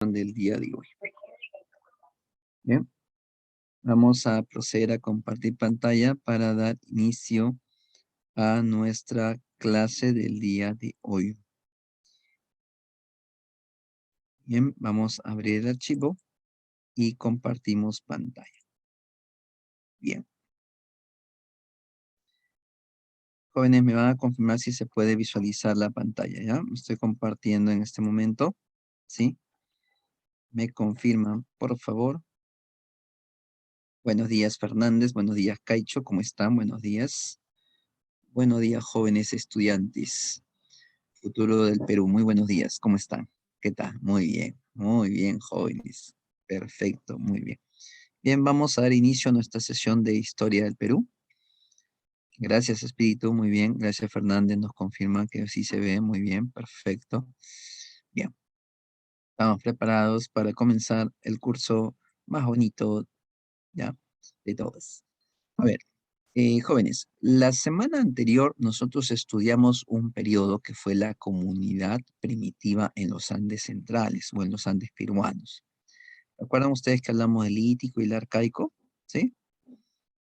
del día de hoy. Bien, vamos a proceder a compartir pantalla para dar inicio a nuestra clase del día de hoy. Bien, vamos a abrir el archivo y compartimos pantalla. Bien. Jóvenes, me van a confirmar si se puede visualizar la pantalla, ¿ya? Me estoy compartiendo en este momento, ¿sí? Me confirman, por favor. Buenos días, Fernández. Buenos días, Caicho. ¿Cómo están? Buenos días. Buenos días, jóvenes estudiantes. Futuro del Perú. Muy buenos días. ¿Cómo están? ¿Qué tal? Muy bien, jóvenes. Perfecto, muy bien. Bien, vamos a dar inicio a nuestra sesión de Historia del Perú. Gracias, Espíritu. Muy bien. Gracias, Fernández. Nos confirma que sí se ve. Muy bien. Perfecto. Bien. Estamos preparados para comenzar el curso más bonito, ya, de todos. A ver, jóvenes, la semana anterior nosotros estudiamos un periodo que fue la comunidad primitiva en los Andes centrales o en los Andes peruanos. ¿Recuerdan ustedes que hablamos del lítico y el arcaico? ¿Sí?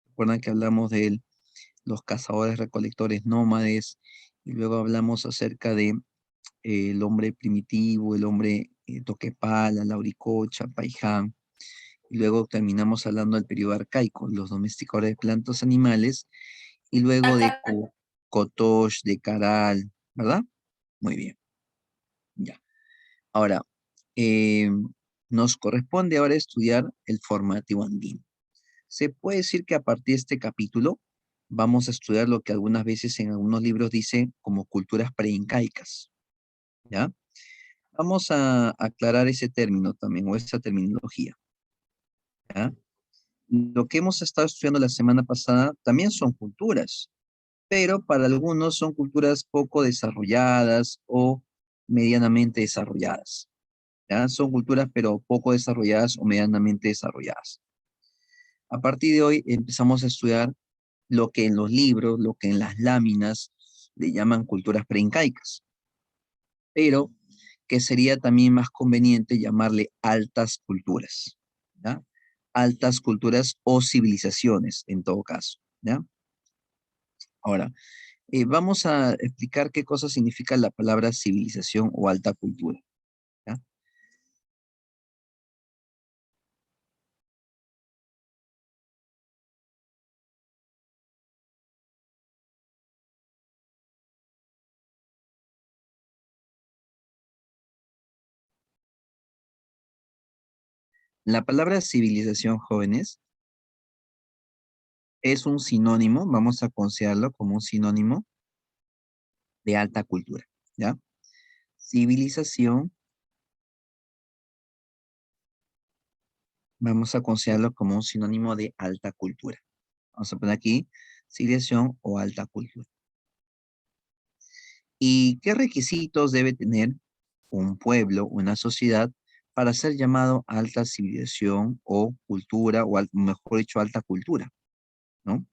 ¿Recuerdan que hablamos de los cazadores recolectores nómades y luego hablamos acerca de el hombre primitivo, el hombre toquepala, lauricocha, paiján? Y luego terminamos hablando del periodo arcaico, los domesticadores de plantas animales, y luego de Kotosh, de Caral, ¿verdad? Muy bien, ya. Ahora, eh, nos corresponde ahora estudiar el formativo andino. Se puede decir que a partir de este capítulo vamos a estudiar lo que algunas veces en algunos libros dicen como culturas preincaicas, ¿ya? Vamos a aclarar ese término también, o esa terminología, ¿ya? Lo que hemos estado estudiando la semana pasada también son culturas, pero para algunos son culturas poco desarrolladas o medianamente desarrolladas. ¿Ya? Son culturas pero poco desarrolladas o medianamente desarrolladas. A partir de hoy empezamos a estudiar lo que en los libros, lo que en las láminas le llaman culturas preincaicas, pero que sería también más conveniente llamarle altas culturas, ¿ya? Altas culturas o civilizaciones en todo caso, ¿ya? Ahora, vamos a explicar qué cosa significa la palabra civilización o alta cultura, ¿ya? La palabra civilización, jóvenes, es un sinónimo, vamos a considerarlo como un sinónimo de alta cultura, ¿ya? Civilización, vamos a considerarlo como un sinónimo de alta cultura. Vamos a poner aquí civilización o alta cultura. ¿Y qué requisitos debe tener un pueblo, una sociedad, para ser llamado alta civilización o cultura, o mejor dicho, alta cultura, ¿no?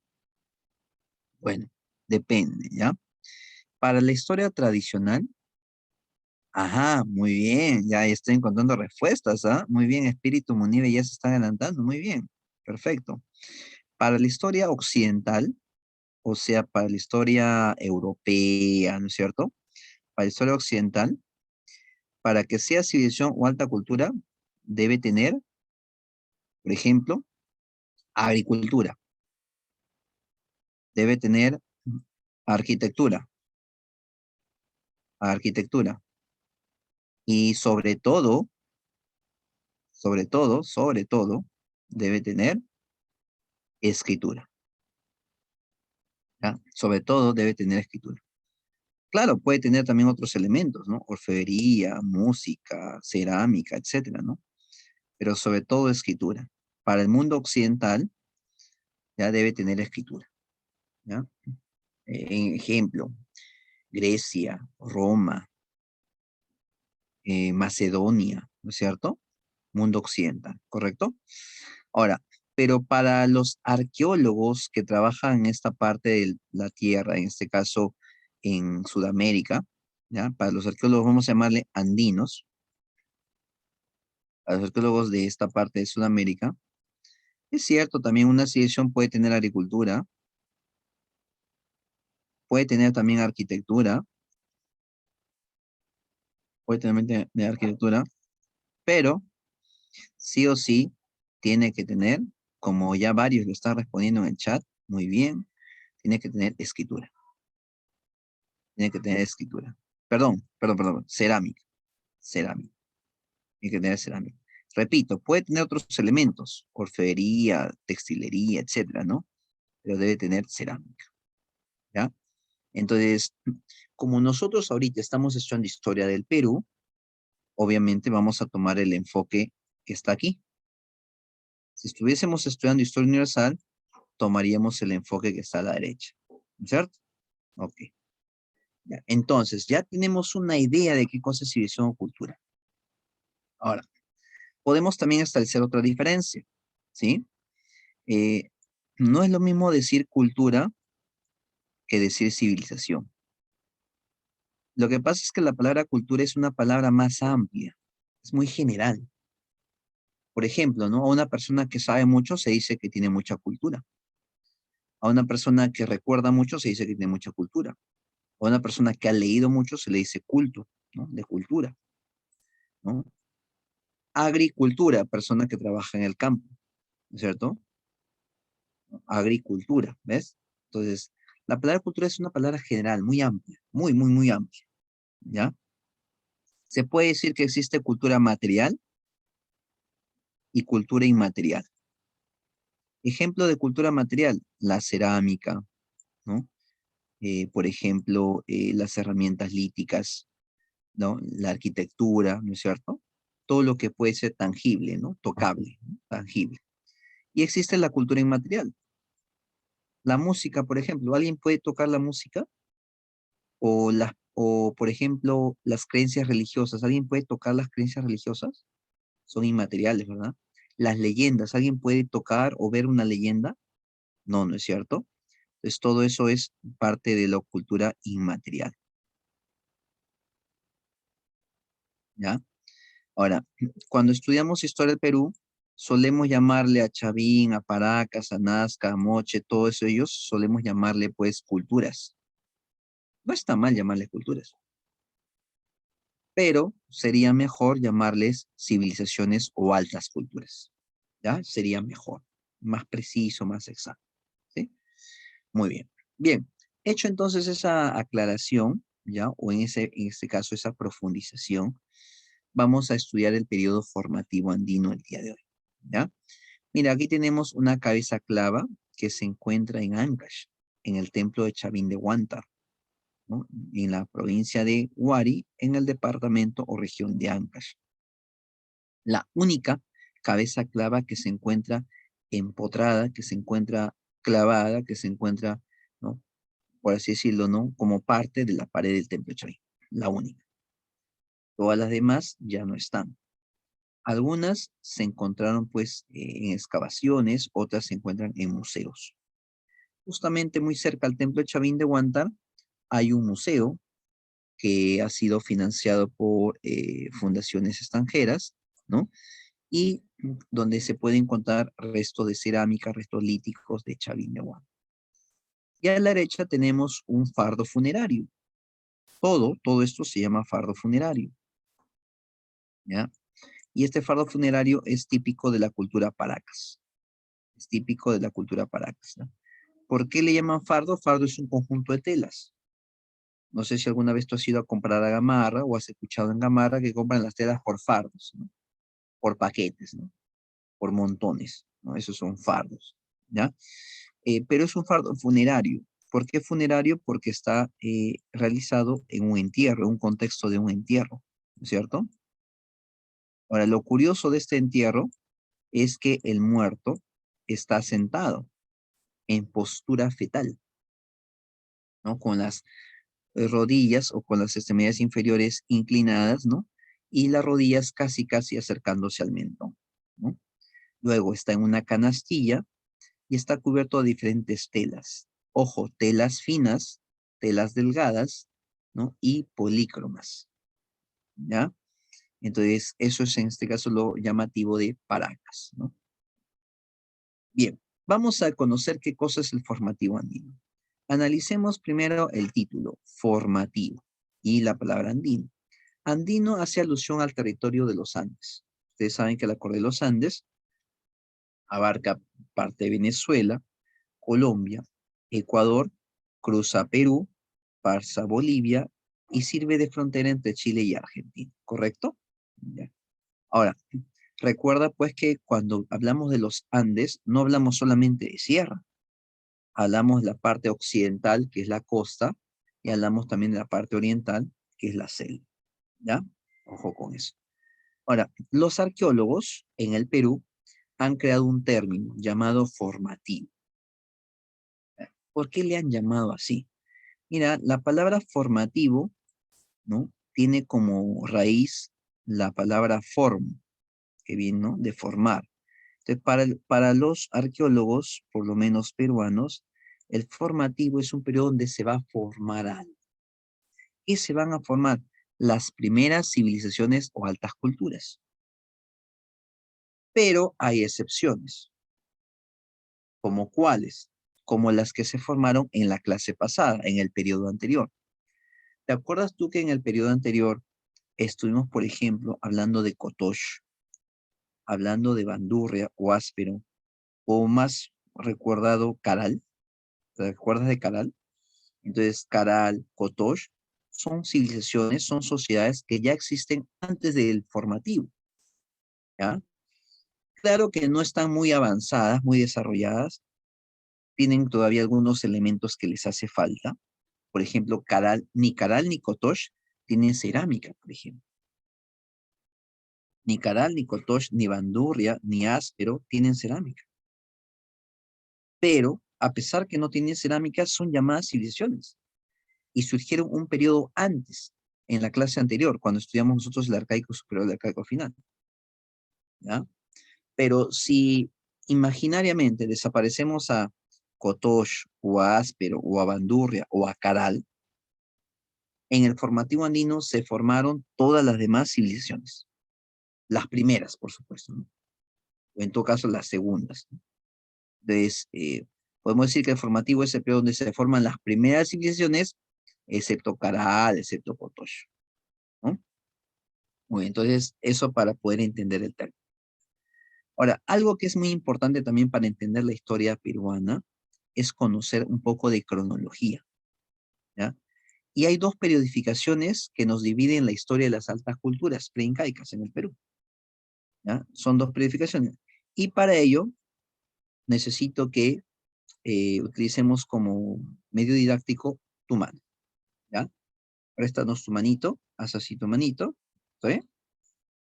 Bueno, depende, ¿ya? Para la historia tradicional, ajá, muy bien, ya estoy encontrando respuestas, ¿ah? Muy bien, Espíritu Munive ya se está adelantando, muy bien, perfecto. Para la historia occidental, o sea, para la historia europea, ¿no es cierto? Para la historia occidental, para que sea civilización o alta cultura, debe tener, por ejemplo, agricultura, debe tener arquitectura, arquitectura, y sobre todo, debe tener escritura, ¿ya? Sobre todo debe tener escritura. Claro, puede tener también otros elementos, ¿no? Orfebrería, música, cerámica, etcétera, ¿no? Pero sobre todo escritura. Para el mundo occidental, ya debe tener escritura, ¿ya? En ejemplo, Grecia, Roma, Macedonia, ¿no es cierto? Mundo occidental, ¿correcto? Ahora, pero para los arqueólogos que trabajan en esta parte de la Tierra, en este caso en Sudamérica, ¿ya? Para los arqueólogos vamos a llamarle andinos, a los arqueólogos de esta parte de Sudamérica. Es cierto, también una civilización puede tener agricultura, puede tener también arquitectura, puede tener arquitectura, pero sí o sí tiene que tener, como ya varios lo están respondiendo en el chat, muy bien, tiene que tener escritura. Tiene que tener escritura. Perdón, cerámica, cerámica. Tiene que tener cerámica. Repito, puede tener otros elementos, orfebrería, textilería, etcétera, ¿no? Pero debe tener cerámica, ¿ya? Entonces, como nosotros ahorita estamos estudiando historia del Perú, obviamente vamos a tomar el enfoque que está aquí. Si estuviésemos estudiando historia universal, tomaríamos el enfoque que está a la derecha, ¿cierto? Ok. Ya. Entonces, ya tenemos una idea de qué cosa es civilización o cultura. Ahora, podemos también establecer otra diferencia, ¿sí? Eh, no es lo mismo decir cultura que decir civilización. Lo que pasa es que la palabra cultura es una palabra más amplia, es muy general. Por ejemplo, ¿no? A una persona que sabe mucho se dice que tiene mucha cultura. A una persona que recuerda mucho se dice que tiene mucha cultura. A una persona que ha leído mucho se le dice culto, ¿no? De cultura, ¿no? Agricultura, persona que trabaja en el campo, ¿no es cierto? Agricultura, ¿ves? Entonces, la palabra cultura es una palabra general, muy amplia, muy amplia, ¿ya? Se puede decir que existe cultura material y cultura inmaterial. Ejemplo de cultura material, la cerámica, ¿no? Por ejemplo, las herramientas líticas, ¿no? La arquitectura, ¿no es cierto? Todo lo que puede ser tangible, ¿no? Tocable, ¿no? Tangible. Y existe la cultura inmaterial. La música, por ejemplo, ¿alguien puede tocar la música? O, por ejemplo, las creencias religiosas. ¿Alguien puede tocar las creencias religiosas? Son inmateriales, ¿verdad? Las leyendas. ¿Alguien puede tocar o ver una leyenda? No, no es cierto. Entonces, todo eso es parte de la cultura inmaterial, ¿ya? Ahora, cuando estudiamos historia del Perú, solemos llamarle a Chavín, a Paracas, a Nazca, a Moche, todos ellos, solemos llamarle, pues, culturas. No está mal llamarles culturas, pero sería mejor llamarles civilizaciones o altas culturas, ¿ya? Sería mejor, más preciso, más exacto, ¿sí? Muy bien. Bien, hecho entonces esa aclaración, ¿ya? O en este caso esa profundización, vamos a estudiar el periodo formativo andino el día de hoy, ¿ya? Mira, aquí tenemos una cabeza clava que se encuentra en Ancash, en el templo de Chavín de Huántar, ¿no? En la provincia de Huari, en el departamento o región de Ancash. La única cabeza clava que se encuentra empotrada, que se encuentra clavada, que se encuentra, ¿no? Por así decirlo, ¿no? Como parte de la pared del templo de Chavín, la única. Todas las demás ya no están. Algunas se encontraron pues en excavaciones, otras se encuentran en museos. Justamente muy cerca al templo de Chavín de Huántar hay un museo que ha sido financiado por fundaciones extranjeras, ¿no? Y donde se pueden encontrar restos de cerámica, restos líticos de Chavín de Huántar. Y a la derecha tenemos un fardo funerario. Todo esto se llama fardo funerario, ¿ya? Y este fardo funerario es típico de la cultura Paracas. Es típico de la cultura Paracas, ¿no? ¿Por qué le llaman fardo? Fardo es un conjunto de telas. No sé si alguna vez tú has ido a comprar a Gamarra o has escuchado en Gamarra que compran las telas por fardos, ¿no? Por paquetes, ¿no? Por montones, ¿no? Esos son fardos, ¿ya? Pero es un fardo funerario. ¿Por qué funerario? Porque está realizado en un entierro, en un contexto de un entierro, ¿no es cierto? Ahora, lo curioso de este entierro es que el muerto está sentado en postura fetal, ¿no? Con las rodillas o con las extremidades inferiores inclinadas, ¿no? Y las rodillas casi acercándose al mentón, ¿no? Luego está en una canastilla y está cubierto de diferentes telas. Ojo, telas finas, telas delgadas, ¿no? Y polícromas, ¿ya? Entonces, eso es en este caso lo llamativo de Paracas, ¿no? Bien, vamos a conocer qué cosa es el formativo andino. Analicemos primero el título, formativo, y la palabra andino. Andino hace alusión al territorio de los Andes. Ustedes saben que la cordillera de los Andes abarca parte de Venezuela, Colombia, Ecuador, cruza Perú, pasa Bolivia y sirve de frontera entre Chile y Argentina, ¿correcto? Ya. Ahora, recuerda pues que cuando hablamos de los Andes, no hablamos solamente de sierra, hablamos de la parte occidental, que es la costa, y hablamos también de la parte oriental, que es la selva, ¿ya? Ojo con eso. Ahora, los arqueólogos en el Perú han creado un término llamado formativo. ¿Por qué le han llamado así? Mira, la palabra formativo, ¿no? Tiene como raíz la palabra form, que viene, ¿no? De formar. Entonces, para los arqueólogos, por lo menos peruanos, el formativo es un periodo donde se va a formar algo. ¿Qué se van a formar? Las primeras civilizaciones o altas culturas. Pero hay excepciones. ¿Como cuáles? Como las que se formaron en la clase pasada, en el periodo anterior. ¿Te acuerdas tú que en el periodo anterior estuvimos, por ejemplo, hablando de Kotosh, hablando de Bandurria o Áspero, o más recordado, Caral? ¿Te acuerdas de Caral? Entonces, Caral, Kotosh, son civilizaciones, son sociedades que ya existen antes del formativo, ¿ya? Claro que no están muy avanzadas, muy desarrolladas, tienen todavía algunos elementos que les hace falta. Por ejemplo, Caral ni Kotosh tienen cerámica, por ejemplo. Ni Caral, ni Kotosh, ni Bandurria, ni Áspero tienen cerámica. Pero, a pesar que no tienen cerámica, son llamadas civilizaciones. Y surgieron un periodo antes, en la clase anterior, cuando estudiamos nosotros el arcaico superior y el arcaico final, ¿ya? Pero si imaginariamente desaparecemos a Kotosh, o a Áspero, o a Bandurria, o a Caral, en el formativo andino se formaron todas las demás civilizaciones. Las primeras, por supuesto, ¿no? O en todo caso, las segundas, ¿no? Entonces, podemos decir que el formativo es el periodo donde se forman las primeras civilizaciones, excepto Caral, excepto Kotosh, ¿no? Muy bien, entonces, eso para poder entender el término. Ahora, algo que es muy importante también para entender la historia peruana es conocer un poco de cronología, ¿ya? Y hay dos periodificaciones que nos dividen la historia de las altas culturas preincaicas en el Perú, ¿ya? Son dos periodificaciones. Y para ello necesito que utilicemos como medio didáctico tu mano, ¿ya? Préstanos tu manito, haz así tu manito, ¿está bien?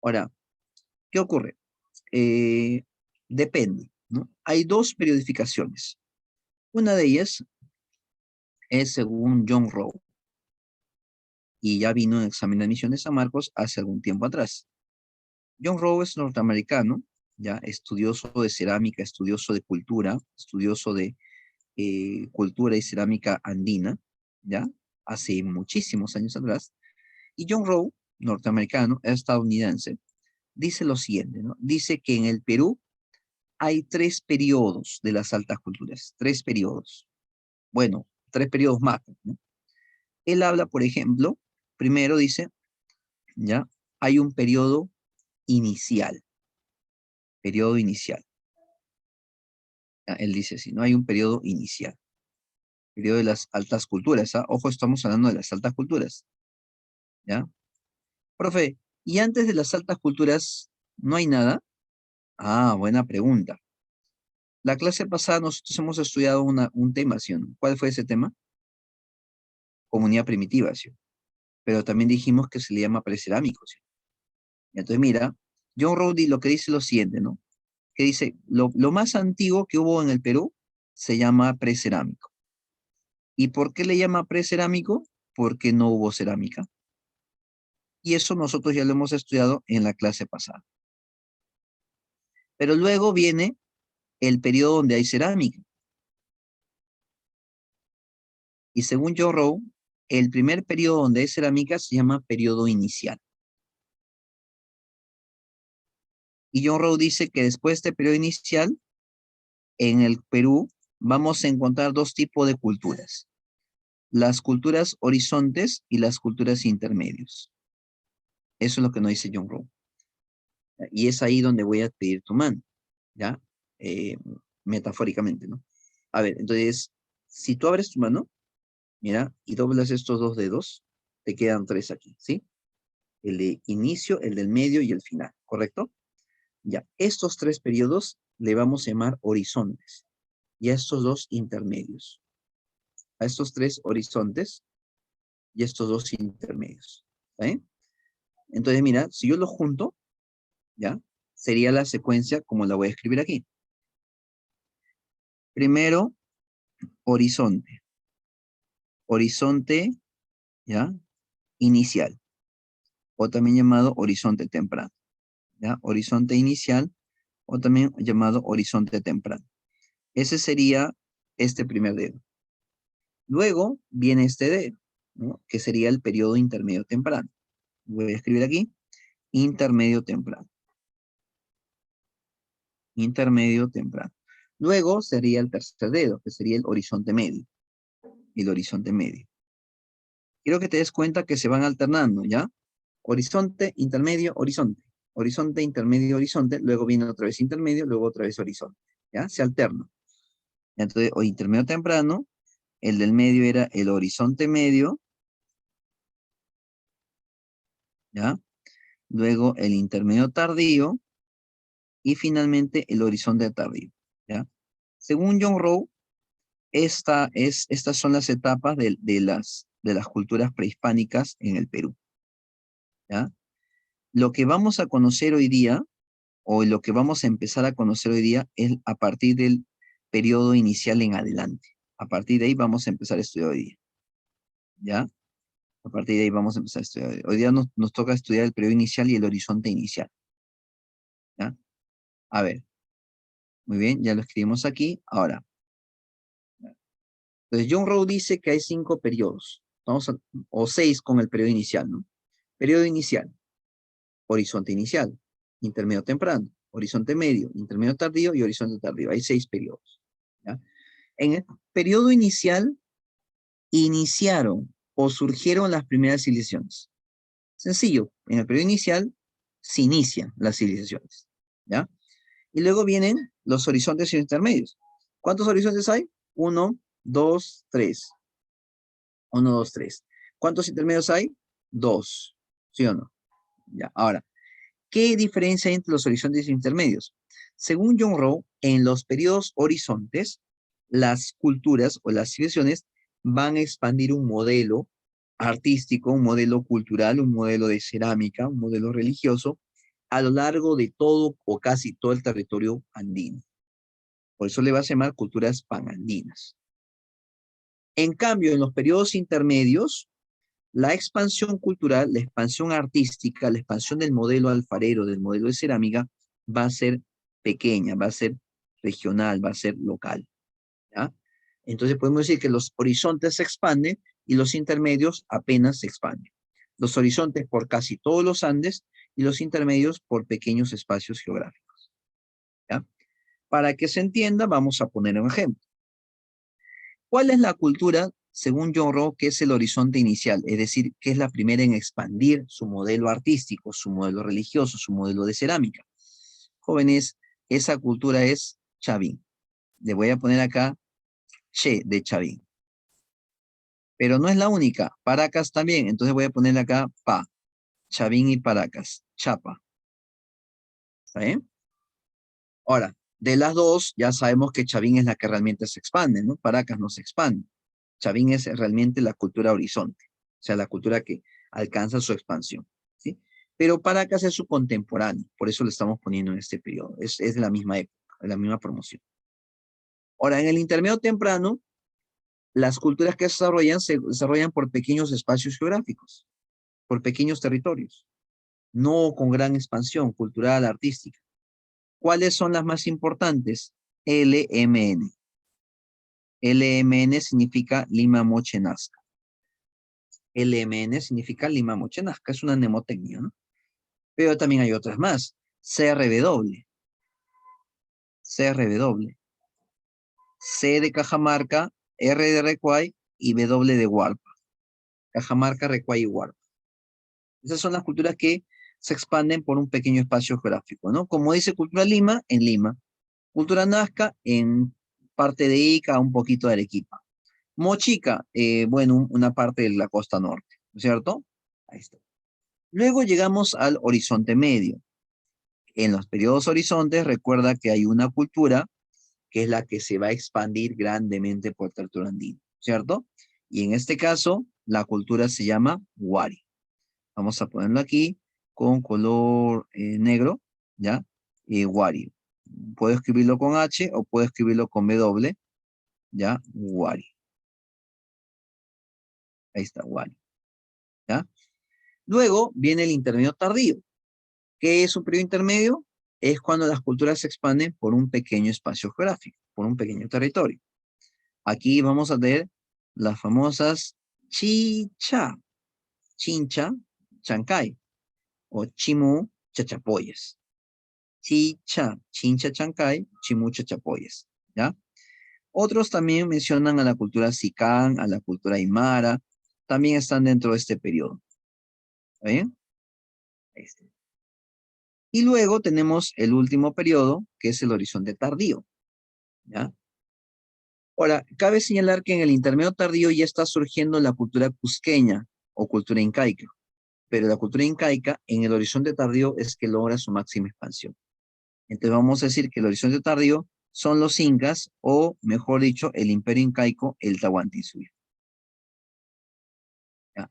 Ahora, ¿qué ocurre? Eh, Depende, ¿no? Hay dos periodificaciones. Una de ellas es según John Rowe, y ya vino en examen de admisión de San Marcos hace algún tiempo atrás. John Rowe es norteamericano, ya estudioso de cerámica, estudioso de cultura, estudioso de cultura y cerámica andina, ya, hace muchísimos años atrás. Y John Rowe, norteamericano, estadounidense, dice lo siguiente, ¿no? Dice que en el Perú hay tres periodos de las altas culturas, tres periodos. Bueno, tres periodos macro, ¿no? Él habla, por ejemplo, primero dice, ¿ya? Hay un inicial, periodo inicial. ¿Ya? Él dice así, no hay un periodo inicial, periodo de las altas culturas, ¿ah? Ojo, estamos hablando de las altas culturas, ¿ya? Profe, ¿y antes de las altas culturas no hay nada? Ah, buena pregunta. La clase pasada nosotros hemos estudiado un tema, ¿sí o no? ¿Cuál fue ese tema? Comunidad primitiva, ¿sí? Pero también dijimos que se le llama precerámico, ¿sí? Entonces, mira, John Rowley lo que dice es lo siguiente, ¿no? Que dice, lo más antiguo que hubo en el Perú se llama precerámico. ¿Y por qué le llama precerámico? Porque no hubo cerámica. Y eso nosotros ya lo hemos estudiado en la clase pasada. Pero luego viene el periodo donde hay cerámica. Y según John Rowe, el primer periodo donde hay cerámica se llama periodo inicial. Y John Rowe dice que después de este periodo inicial, en el Perú, vamos a encontrar dos tipos de culturas. Las culturas horizontes y las culturas intermedios. Eso es lo que nos dice John Rowe. Y es ahí donde voy a pedir tu mano, ¿ya? Eh, Metafóricamente, ¿no? A ver, entonces, si tú abres tu mano, mira, y doblas estos dos dedos, te quedan tres aquí, ¿sí? El de inicio, el del medio y el final, ¿correcto? Ya, estos tres periodos le vamos a llamar horizontes y a estos dos intermedios. A estos tres horizontes y estos dos intermedios. ¿Está bien? Entonces, mira, si yo lo junto, ¿ya? Sería la secuencia como la voy a escribir aquí. Primero, horizonte. Horizonte, ¿ya? Inicial. O también llamado horizonte temprano. ¿Ya? Horizonte inicial o también llamado horizonte temprano. Ese sería este primer dedo. Luego viene este dedo, ¿no? Que sería el periodo intermedio temprano. Voy a escribir aquí, intermedio temprano. Intermedio temprano. Luego sería el tercer dedo, que sería el horizonte medio. El horizonte medio. Quiero que te des cuenta que se van alternando, ¿ya? Horizonte, intermedio, horizonte. Horizonte, intermedio, horizonte. Luego viene otra vez intermedio, luego otra vez horizonte. ¿Ya? Se alterna. Entonces, o intermedio temprano, el del medio era el horizonte medio, ¿ya? Luego el intermedio tardío y finalmente el horizonte tardío, ¿ya? Según John Rowe, estas son las etapas de las culturas prehispánicas en el Perú, ¿ya? Lo que vamos a conocer hoy día, o lo que vamos a empezar a conocer hoy día, es a partir del periodo inicial en adelante. A partir de ahí vamos a empezar a estudiar hoy día, ¿ya? A partir de ahí vamos a empezar a estudiar. Hoy día nos toca estudiar el periodo inicial y el horizonte inicial, ¿ya? A ver, muy bien, ya lo escribimos aquí. Ahora, entonces John Rowe dice que hay 5 periodos, o 6 con el periodo inicial, ¿no? Periodo inicial, horizonte inicial, intermedio temprano, horizonte medio, intermedio tardío y horizonte tardío. Hay 6 periodos, ¿ya? En el periodo inicial iniciaron o surgieron las primeras civilizaciones. Sencillo, en el periodo inicial se inician las civilizaciones, ¿ya? Y luego vienen los horizontes intermedios. ¿Cuántos horizontes hay? 1, 2, 3. 1, 2, 3. ¿Cuántos intermedios hay? 2. ¿Sí o no? Ya. Ahora, ¿qué diferencia hay entre los horizontes intermedios? Según John Rowe, en los periodos horizontes, las culturas o las civilizaciones van a expandir un modelo artístico, un modelo cultural, un modelo de cerámica, un modelo religioso, a lo largo de todo o casi todo el territorio andino. Por eso le va a llamar culturas panandinas. En cambio, en los periodos intermedios, la expansión cultural, la expansión artística, la expansión del modelo alfarero, del modelo de cerámica, va a ser pequeña, va a ser regional, va a ser local, ¿ya? Entonces podemos decir que los horizontes se expanden y los intermedios apenas se expanden. Los horizontes por casi todos los Andes y los intermedios por pequeños espacios geográficos, ¿ya? Para que se entienda, vamos a poner un ejemplo. ¿Cuál es la cultura, según John Rowe, que es el horizonte inicial? Es decir, que es la primera en expandir su modelo artístico, su modelo religioso, su modelo de cerámica. Jóvenes, esa cultura es Chavín. Le voy a poner acá Che de Chavín. Pero no es la única. Paracas también. Entonces voy a ponerle acá Pa. Chavín y Paracas. Chapa. ¿Está bien? Ahora, de las dos, ya sabemos que Chavín es la que realmente se expande, ¿no? Paracas no se expande. Chavín es realmente la cultura horizonte, o sea, la cultura que alcanza su expansión, ¿sí? Pero Paracas es su contemporáneo, por eso lo estamos poniendo en este periodo, es de la misma época, de la misma promoción. Ahora, en el intermedio temprano, las culturas que se desarrollan por pequeños espacios geográficos, por pequeños territorios, no con gran expansión cultural, artística. ¿Cuáles son las más importantes? LMN. LMN significa Lima Moche Nazca. LMN significa Lima Moche Nazca, es una mnemotecnia, ¿no? Pero también hay otras más. CRW, CRW, C de Cajamarca, R de Recuay y W de Huarpa. Cajamarca, Recuay y Huarpa. Esas son las culturas que se expanden por un pequeño espacio geográfico, ¿no? Como dice Cultura Lima, en Lima. Cultura Nazca, en parte de Ica, un poquito de Arequipa. Mochica, bueno, una parte de la costa norte, ¿no es cierto? Ahí está. Luego llegamos al horizonte medio. En los periodos horizontes, recuerda que hay una cultura que es la que se va a expandir grandemente por el territorio andino, ¿cierto? Y en este caso, la cultura se llama Wari. Vamos a ponerlo aquí con color negro, ¿ya? Wari. Puedo escribirlo con H o puedo escribirlo con W, ¿ya? Wari. Ahí está, Wari, ¿ya? Luego viene el intermedio tardío. ¿Qué es un periodo intermedio? Es cuando las culturas se expanden por un pequeño espacio geográfico, por un pequeño territorio. Aquí vamos a ver las famosas Chicha, Chincha, Chancay, o Chimú, Chachapoyas. Chicha, Chincha, Chancay, Chimú, Chachapoyas, ¿ya? Otros también mencionan a la cultura Sicán, a la cultura Aymara, también están dentro de este periodo. ¿Está bien? Ahí está. Y luego tenemos el último periodo, que es el horizonte tardío, ¿ya? Ahora, cabe señalar que en el intermedio tardío ya está surgiendo la cultura cusqueña o cultura incaica, pero la cultura incaica en el horizonte tardío es que logra su máxima expansión. Entonces vamos a decir que el horizonte tardío son los incas, o mejor dicho, el imperio incaico, el Tahuantinsuyo. ¿Ya?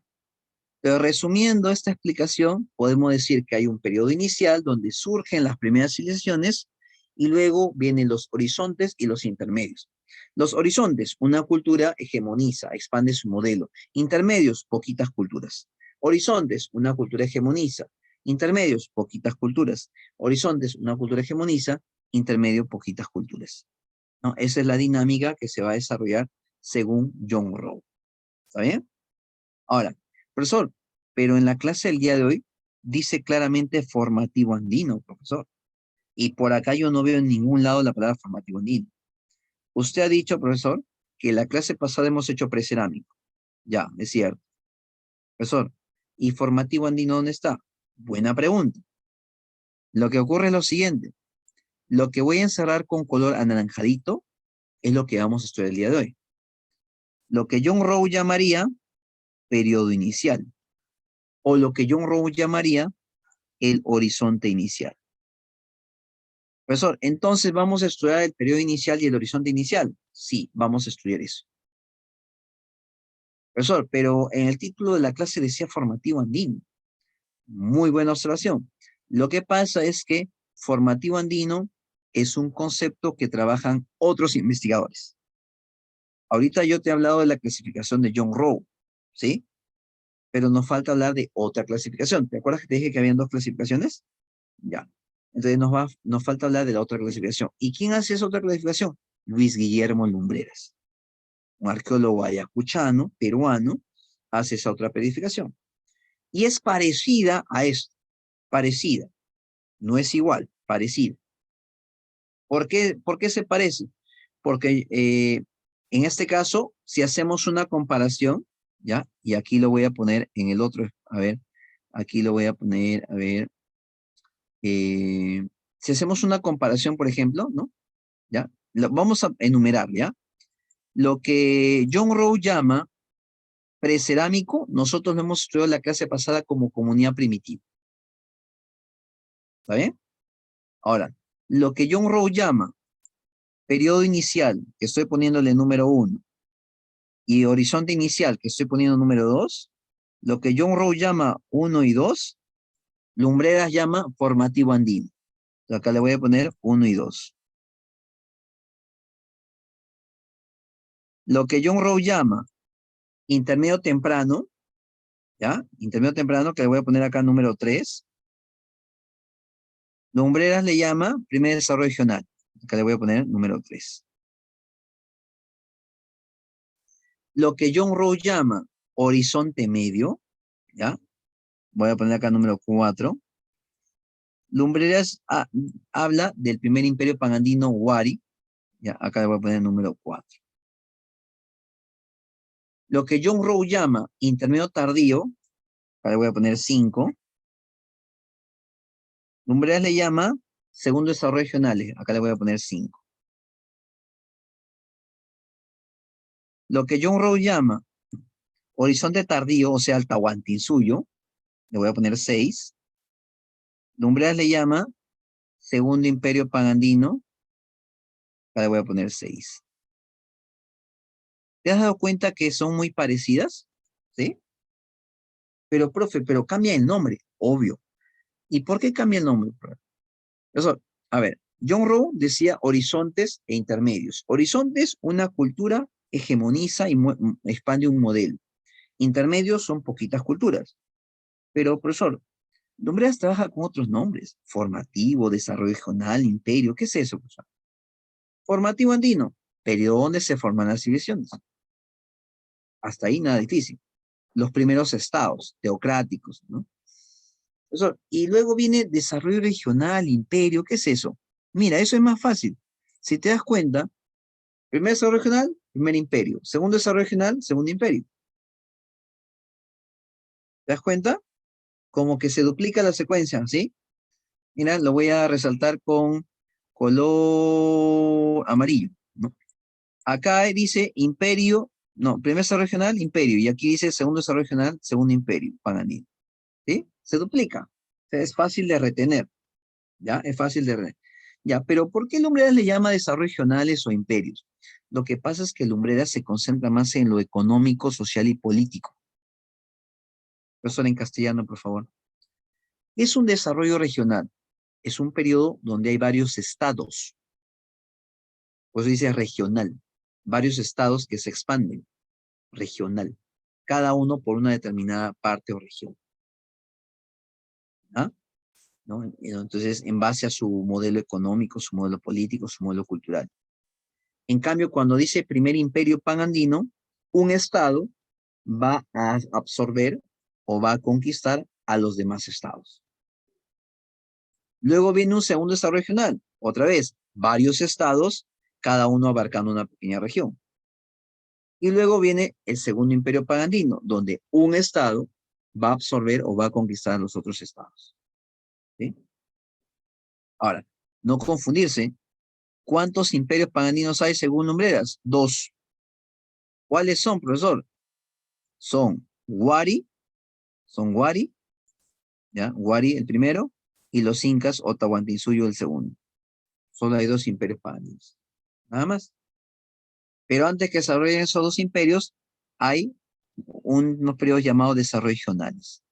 Pero resumiendo esta explicación, podemos decir que hay un periodo inicial donde surgen las primeras civilizaciones y luego vienen los horizontes y los intermedios. Los horizontes, una cultura hegemoniza, expande su modelo. Intermedios, poquitas culturas. Horizontes, una cultura hegemoniza. Intermedios, poquitas culturas. Horizontes, una cultura hegemoniza. Intermedio, poquitas culturas, ¿no? Esa es la dinámica que se va a desarrollar según John Rowe. ¿Está bien? Ahora, profesor, pero en la clase del día de hoy dice claramente formativo andino, profesor. Y por acá yo no veo en ningún lado la palabra formativo andino. Usted ha dicho, profesor, que la clase pasada hemos hecho precerámico. Ya, es cierto. Profesor, ¿y formativo andino dónde está? Buena pregunta. Lo que ocurre es lo siguiente. Lo que voy a encerrar con color anaranjadito es lo que vamos a estudiar el día de hoy. Lo que John Rowe llamaría periodo inicial, o lo que John Rowe llamaría el horizonte inicial. Profesor, entonces vamos a estudiar el periodo inicial y el horizonte inicial. Sí, vamos a estudiar eso. Profesor, pero en el título de la clase decía formativo andino. Muy buena observación. Lo que pasa es que formativo andino es un concepto que trabajan otros investigadores. Ahorita yo te he hablado de la clasificación de John Rowe, ¿sí? Pero nos falta hablar de otra clasificación. ¿Te acuerdas que te dije que habían dos clasificaciones? Ya. Entonces nos falta hablar de la otra clasificación. ¿Y quién hace esa otra clasificación? Luis Guillermo Lumbreras, un arqueólogo ayacuchano, peruano, hace esa otra clasificación. Y es parecida a esto, parecida. No es igual, parecida. ¿Por qué se parece? Porque en este caso, si hacemos una comparación, ¿ya? Y aquí lo voy a poner en el otro, a ver, aquí lo voy a poner, a ver, eh, si hacemos una comparación, por ejemplo, ¿no? ¿Ya? Vamos a enumerar, ¿ya? Lo que John Rowe llama precerámico, nosotros lo hemos estudiado en la clase pasada como comunidad primitiva. ¿Está bien? Ahora, lo que John Rowe llama periodo inicial, que estoy poniéndole número 1, y horizonte inicial, que estoy poniendo número 2, lo que John Rowe llama 1 y 2, Lumbreras llama formativo andino. Acá le voy a poner 1 y 2. Lo que John Rowe llama intermedio temprano, ¿ya? Intermedio temprano, que le voy a poner acá número 3. Lumbreras le llama primer desarrollo regional. Acá le voy a poner número 3. Lo que John Rowe llama horizonte medio, ¿ya? Voy a poner acá número 4. Lumbreras habla del primer imperio pangandino Wari. Ya, acá le voy a poner el número 4. Lo que John Rowe llama intermedio tardío, acá le voy a poner 5. Lumbreras le llama segundo desarrollo regionales, acá le voy a poner 5. Lo que John Rowe llama horizonte tardío, o sea, el Tahuantinsuyo, le voy a poner 6. Lumbreras le llama segundo imperio pangandino, acá le voy a poner 6. ¿Te has dado cuenta que son muy parecidas? ¿Sí? Pero, profe, pero cambia el nombre, obvio. ¿Y por qué cambia el nombre, profe? Eso, a ver, John Rowe decía horizontes e intermedios. Horizontes, una cultura hegemoniza y expande un modelo. Intermedios son poquitas culturas. Pero, profesor, Lumbreras trabaja con otros nombres. Formativo, desarrollo regional, imperio. ¿Qué es eso, profesor? Formativo andino, periodo donde se forman las civilizaciones. Hasta ahí nada difícil. Los primeros estados teocráticos, ¿no? Profesor, y luego viene desarrollo regional, imperio, ¿qué es eso? Mira, eso es más fácil. Si te das cuenta, primer desarrollo regional, primer imperio. Segundo desarrollo regional, segundo imperio. ¿Te das cuenta? Como que se duplica la secuencia, ¿sí? Mira, lo voy a resaltar con color amarillo, ¿no? Acá dice imperio, no, primer desarrollo regional, imperio. Y aquí dice segundo desarrollo regional, segundo imperio, paganino. ¿Sí? Se duplica. O sea, es fácil de retener. ¿Ya? Es fácil de... Ya, pero ¿por qué Lumbreras le llama desarrollo regionales o imperios? Lo que pasa es que Lumbreras se concentra más en lo económico, social y político. Profesor en castellano, por favor. Es un desarrollo regional. Es un periodo donde hay varios estados. Por eso dice regional. Varios estados que se expanden. Regional. Cada uno por una determinada parte o región. ¿Ah? ¿No? Entonces, en base a su modelo económico, su modelo político, su modelo cultural. En cambio, cuando dice primer imperio panandino, un estado va a absorber o va a conquistar a los demás estados. Luego viene un segundo estado regional, otra vez, varios estados, cada uno abarcando una pequeña región. Y luego viene el segundo imperio panandino, donde un estado va a absorber o va a conquistar a los otros estados. ¿Sí? Ahora, no confundirse, ¿cuántos imperios pagandinos hay según Lumbreras? 2. ¿Cuáles son, profesor? Son Wari, ¿ya? Wari el primero, y los incas o Tahuantinsuyo el segundo. Solo hay 2 imperios pagandinos. Nada más. Pero antes que desarrollen esos 2 imperios, hay unos periodos llamados desarrollo regionales.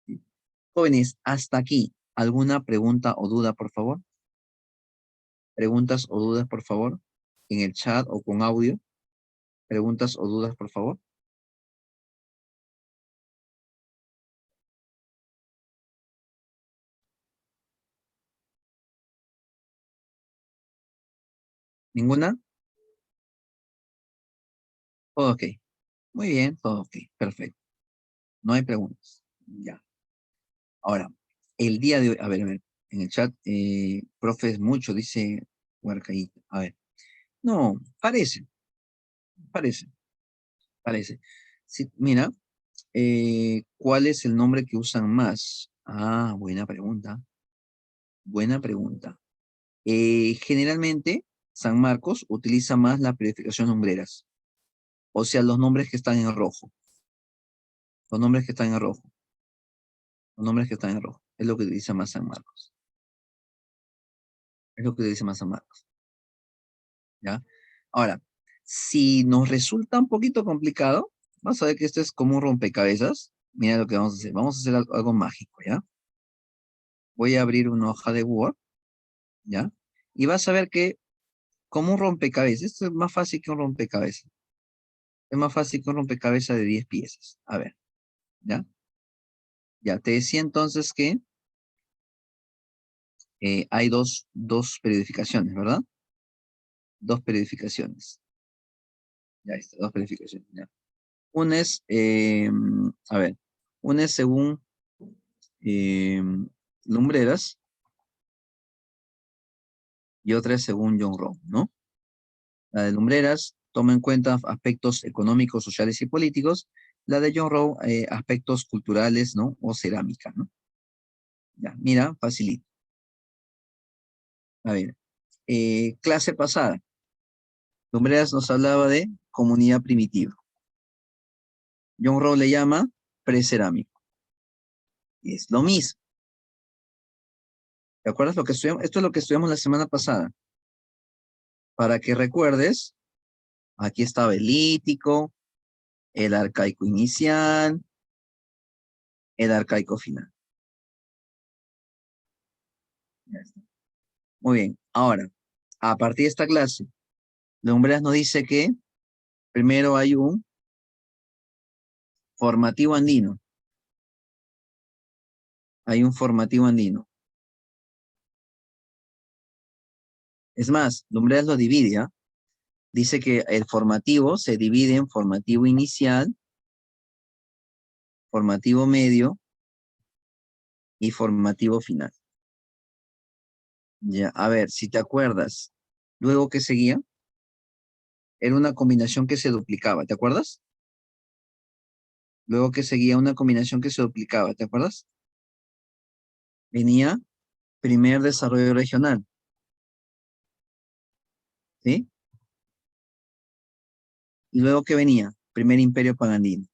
¿Sí? Jóvenes, hasta aquí, ¿alguna pregunta o duda, por favor? Preguntas o dudas, por favor, en el chat o con audio. Preguntas o dudas, por favor. ¿Ninguna? Todo ok. Muy bien, todo ok. Perfecto. No hay preguntas. Ya. Ahora, el día de hoy, a ver, en el chat, profe es mucho, dice Huarcaíta. A ver, no, parece, parece. Sí, mira, ¿cuál es el nombre que usan más? Ah, buena pregunta, buena pregunta. Generalmente, San Marcos utiliza más la periodificación umbreras, o sea, los nombres que están en rojo, los nombres que están en rojo, los nombres que están en rojo, es lo que utiliza más San Marcos, es lo que utiliza más San Marcos, ¿ya? Ahora, si nos resulta un poquito complicado, vamos a ver que esto es como un rompecabezas. Mira lo que vamos a hacer. Vamos a hacer algo mágico, ¿ya? Voy a abrir una hoja de Word, ¿ya? Y vas a ver que como un rompecabezas, esto es más fácil que un rompecabezas. Es más fácil que un rompecabezas de 10 piezas. A ver, ¿ya? Ya, te decía entonces que hay dos periodificaciones, ¿verdad? Dos periodificaciones. Ya está, dos periodificaciones, ¿ya? Una es, a ver, una es según Lumbreras y otra es según John Rowe, ¿no? La de Lumbreras toma en cuenta aspectos económicos, sociales y políticos. La de John Rowe, aspectos culturales, ¿no? O cerámica, ¿no? Ya, mira, facilito. A ver, clase pasada. Lumbreras nos hablaba de comunidad primitiva. John Rowe le llama precerámico. Es lo mismo. ¿Te acuerdas lo que estudiamos? Esto es lo que estudiamos la semana pasada. Para que recuerdes, aquí estaba el lítico, el arcaico inicial, el arcaico final. Ya está. Muy bien. Ahora, a partir de esta clase, Lumbreras nos dice que primero hay un formativo andino. Hay un formativo andino. Es más, Lumbreras lo divide, ¿ah? Dice que el formativo se divide en formativo inicial, formativo medio y formativo final. Ya, a ver, si te acuerdas, luego que seguía, era una combinación que se duplicaba, ¿te acuerdas? Luego que seguía una combinación que se duplicaba, ¿te acuerdas? Venía primer desarrollo regional, ¿sí? Y luego que venía primer imperio pagandino,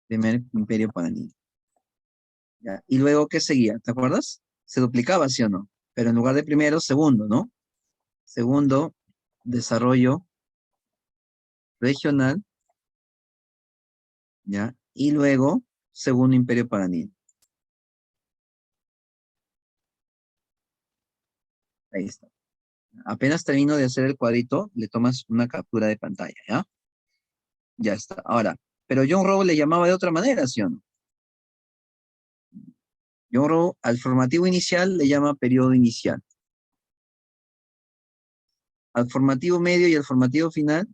primer imperio pagandino. ¿Ya? Y luego que seguía, ¿te acuerdas? Se duplicaba, ¿sí o no? Pero en lugar de primero, segundo, ¿no? Segundo desarrollo regional, ¿ya? Y luego segundo imperio pagandino. Ahí está. Apenas termino de hacer el cuadrito, le tomas una captura de pantalla, ¿ya? Ya está. Ahora, pero John Rowe le llamaba de otra manera, ¿sí o no? John Rowe al formativo inicial le llama periodo inicial. Al formativo medio y al formativo final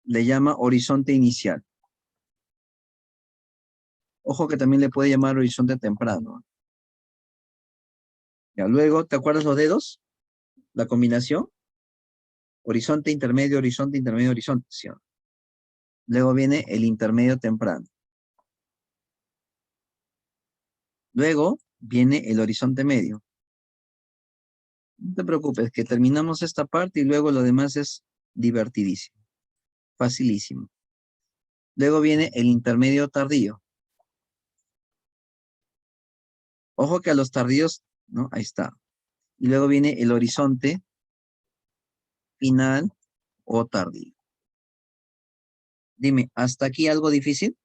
le llama horizonte inicial. Ojo que también le puede llamar horizonte temprano. Ya, luego, ¿te acuerdas los dedos? La combinación. Horizonte, intermedio, horizonte, intermedio, horizonte. ¿Sí o no? Luego viene el intermedio temprano. Luego viene el horizonte medio. No te preocupes, que terminamos esta parte y luego lo demás es divertidísimo, facilísimo. Luego viene el intermedio tardío. Ojo que a los tardíos, ¿no? Ahí está. Y luego viene el horizonte final o tardío. Dime, ¿hasta aquí algo difícil?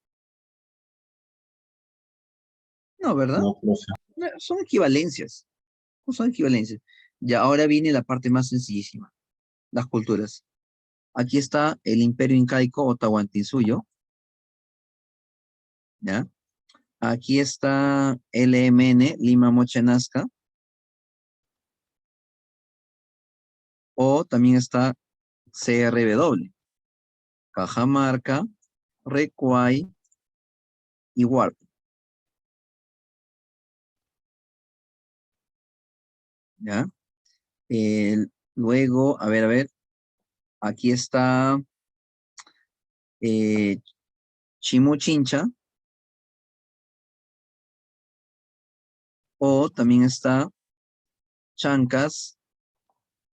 No, ¿verdad? No, profe. No, son equivalencias. No son equivalencias. Ya ahora viene la parte más sencillísima, las culturas. Aquí está el Imperio Incaico o Tahuantinsuyo, ¿ya? Aquí está LMN, Lima Moche Nazca, o también está CRW, Cajamarca, Recuay y Huarpe, ¿ya? Luego, a ver, aquí está eh, Chimuchincha, o también está Chancas,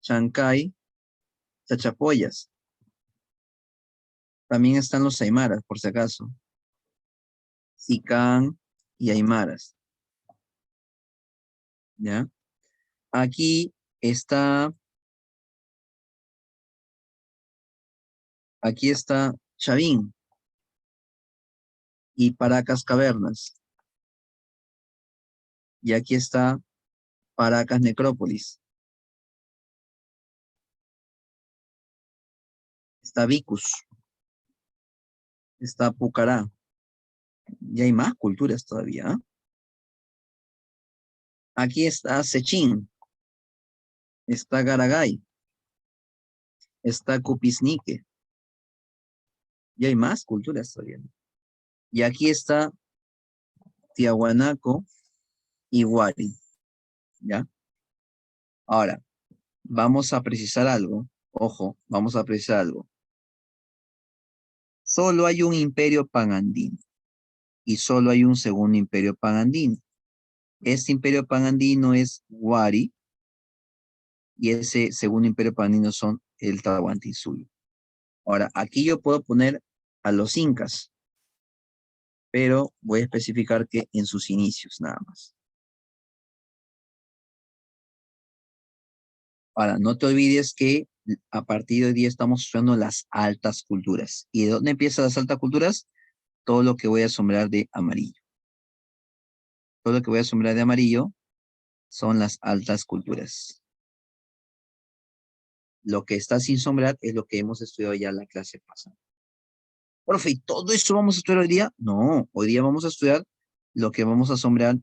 Chancay, Chachapoyas. También están los Aymaras, por si acaso. Sicán y Aymaras, ¿ya? Aquí está, aquí está Chavín y Paracas Cavernas. Y aquí está Paracas Necrópolis. Está Vicus, está Pucará. Y hay más culturas todavía, ¿ah? Aquí está Sechín, está Garagay, está Cupisnique. Y hay más culturas todavía, ¿no? Y aquí está Tiahuanaco y Huari, ¿ya? Ahora, vamos a precisar algo. Ojo, vamos a precisar algo. Solo hay un imperio panandino y solo hay un segundo imperio panandino. Este imperio panandino es Huari y ese segundo imperio panandino son el Tahuantinsuyo. Ahora, aquí yo puedo poner a los incas, pero voy a especificar que en sus inicios nada más. Ahora, no te olvides que a partir de hoy día estamos estudiando las altas culturas. ¿Y de dónde empiezan las altas culturas? Todo lo que voy a sombrear de amarillo. Todo lo que voy a sombrear de amarillo son las altas culturas. Lo que está sin sombrear es lo que hemos estudiado ya en la clase pasada. Profe, ¿y todo eso vamos a estudiar hoy día? No, hoy día vamos a estudiar lo que vamos a sombrear,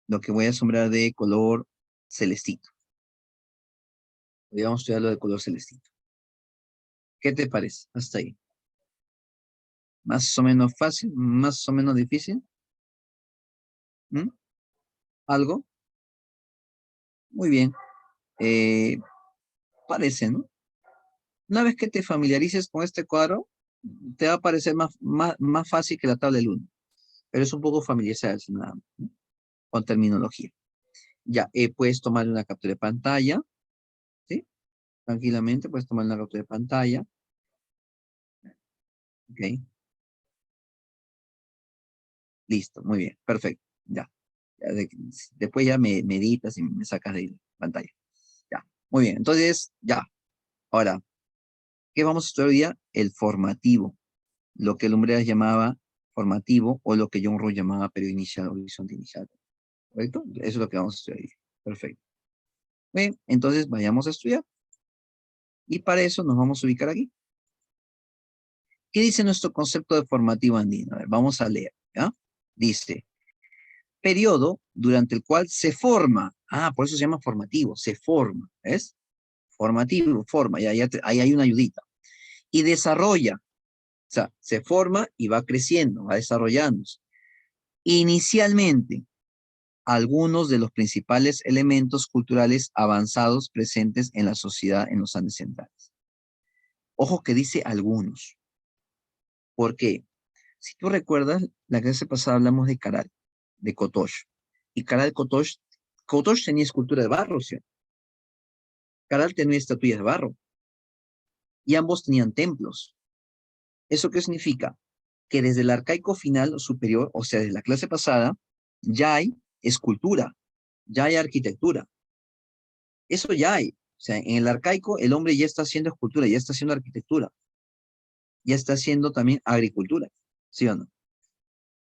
lo que voy a sombrear de color celestito. Hoy vamos a estudiar lo de color celestito. ¿Qué te parece? Hasta ahí. ¿Más o menos fácil? ¿Más o menos difícil? ¿Mm? ¿Algo? Muy bien. Eh, parece, ¿no? Una vez que te familiarices con este cuadro, te va a parecer más fácil que la tabla del 1. Pero es un poco familiarizarse nada más, ¿no? Con terminología. Ya, puedes tomar una captura de pantalla, ¿sí? Tranquilamente, puedes tomar una captura de pantalla. Ok, listo, muy bien, perfecto. Ya, después ya me editas y me sacas de pantalla. Ya, muy bien, entonces, ya. Ahora, ¿qué vamos a estudiar hoy día? El formativo. Lo que Lumbreras llamaba formativo o lo que John Rowe llamaba periodo inicial, horizonte inicial. ¿Correcto? Eso es lo que vamos a estudiar hoy día. Perfecto. Bien, entonces vayamos a estudiar. Y para eso nos vamos a ubicar aquí. ¿Qué dice nuestro concepto de formativo andino? A ver, vamos a leer, ¿ya? Dice, periodo durante el cual se forma. Ah, por eso se llama formativo, se forma, ¿ves? Formativo, forma, ahí hay una ayudita. Y desarrolla, o sea, se forma y va creciendo, va desarrollándose. Inicialmente, algunos de los principales elementos culturales avanzados presentes en la sociedad en los Andes centrales. Ojo que dice algunos. ¿Por qué? Si tú recuerdas, la clase pasada hablamos de Caral, de Kotosh. Y Caral Kotosh tenía escultura de barro, ¿sí? Caral tenía estatuillas de barro. Y ambos tenían templos. ¿Eso qué significa? Que desde el arcaico final superior, o sea, desde la clase pasada, ya hay escultura, ya hay arquitectura. Eso ya hay. O sea, en el arcaico el hombre ya está haciendo escultura, ya está haciendo arquitectura, ya está haciendo también agricultura, ¿sí o no?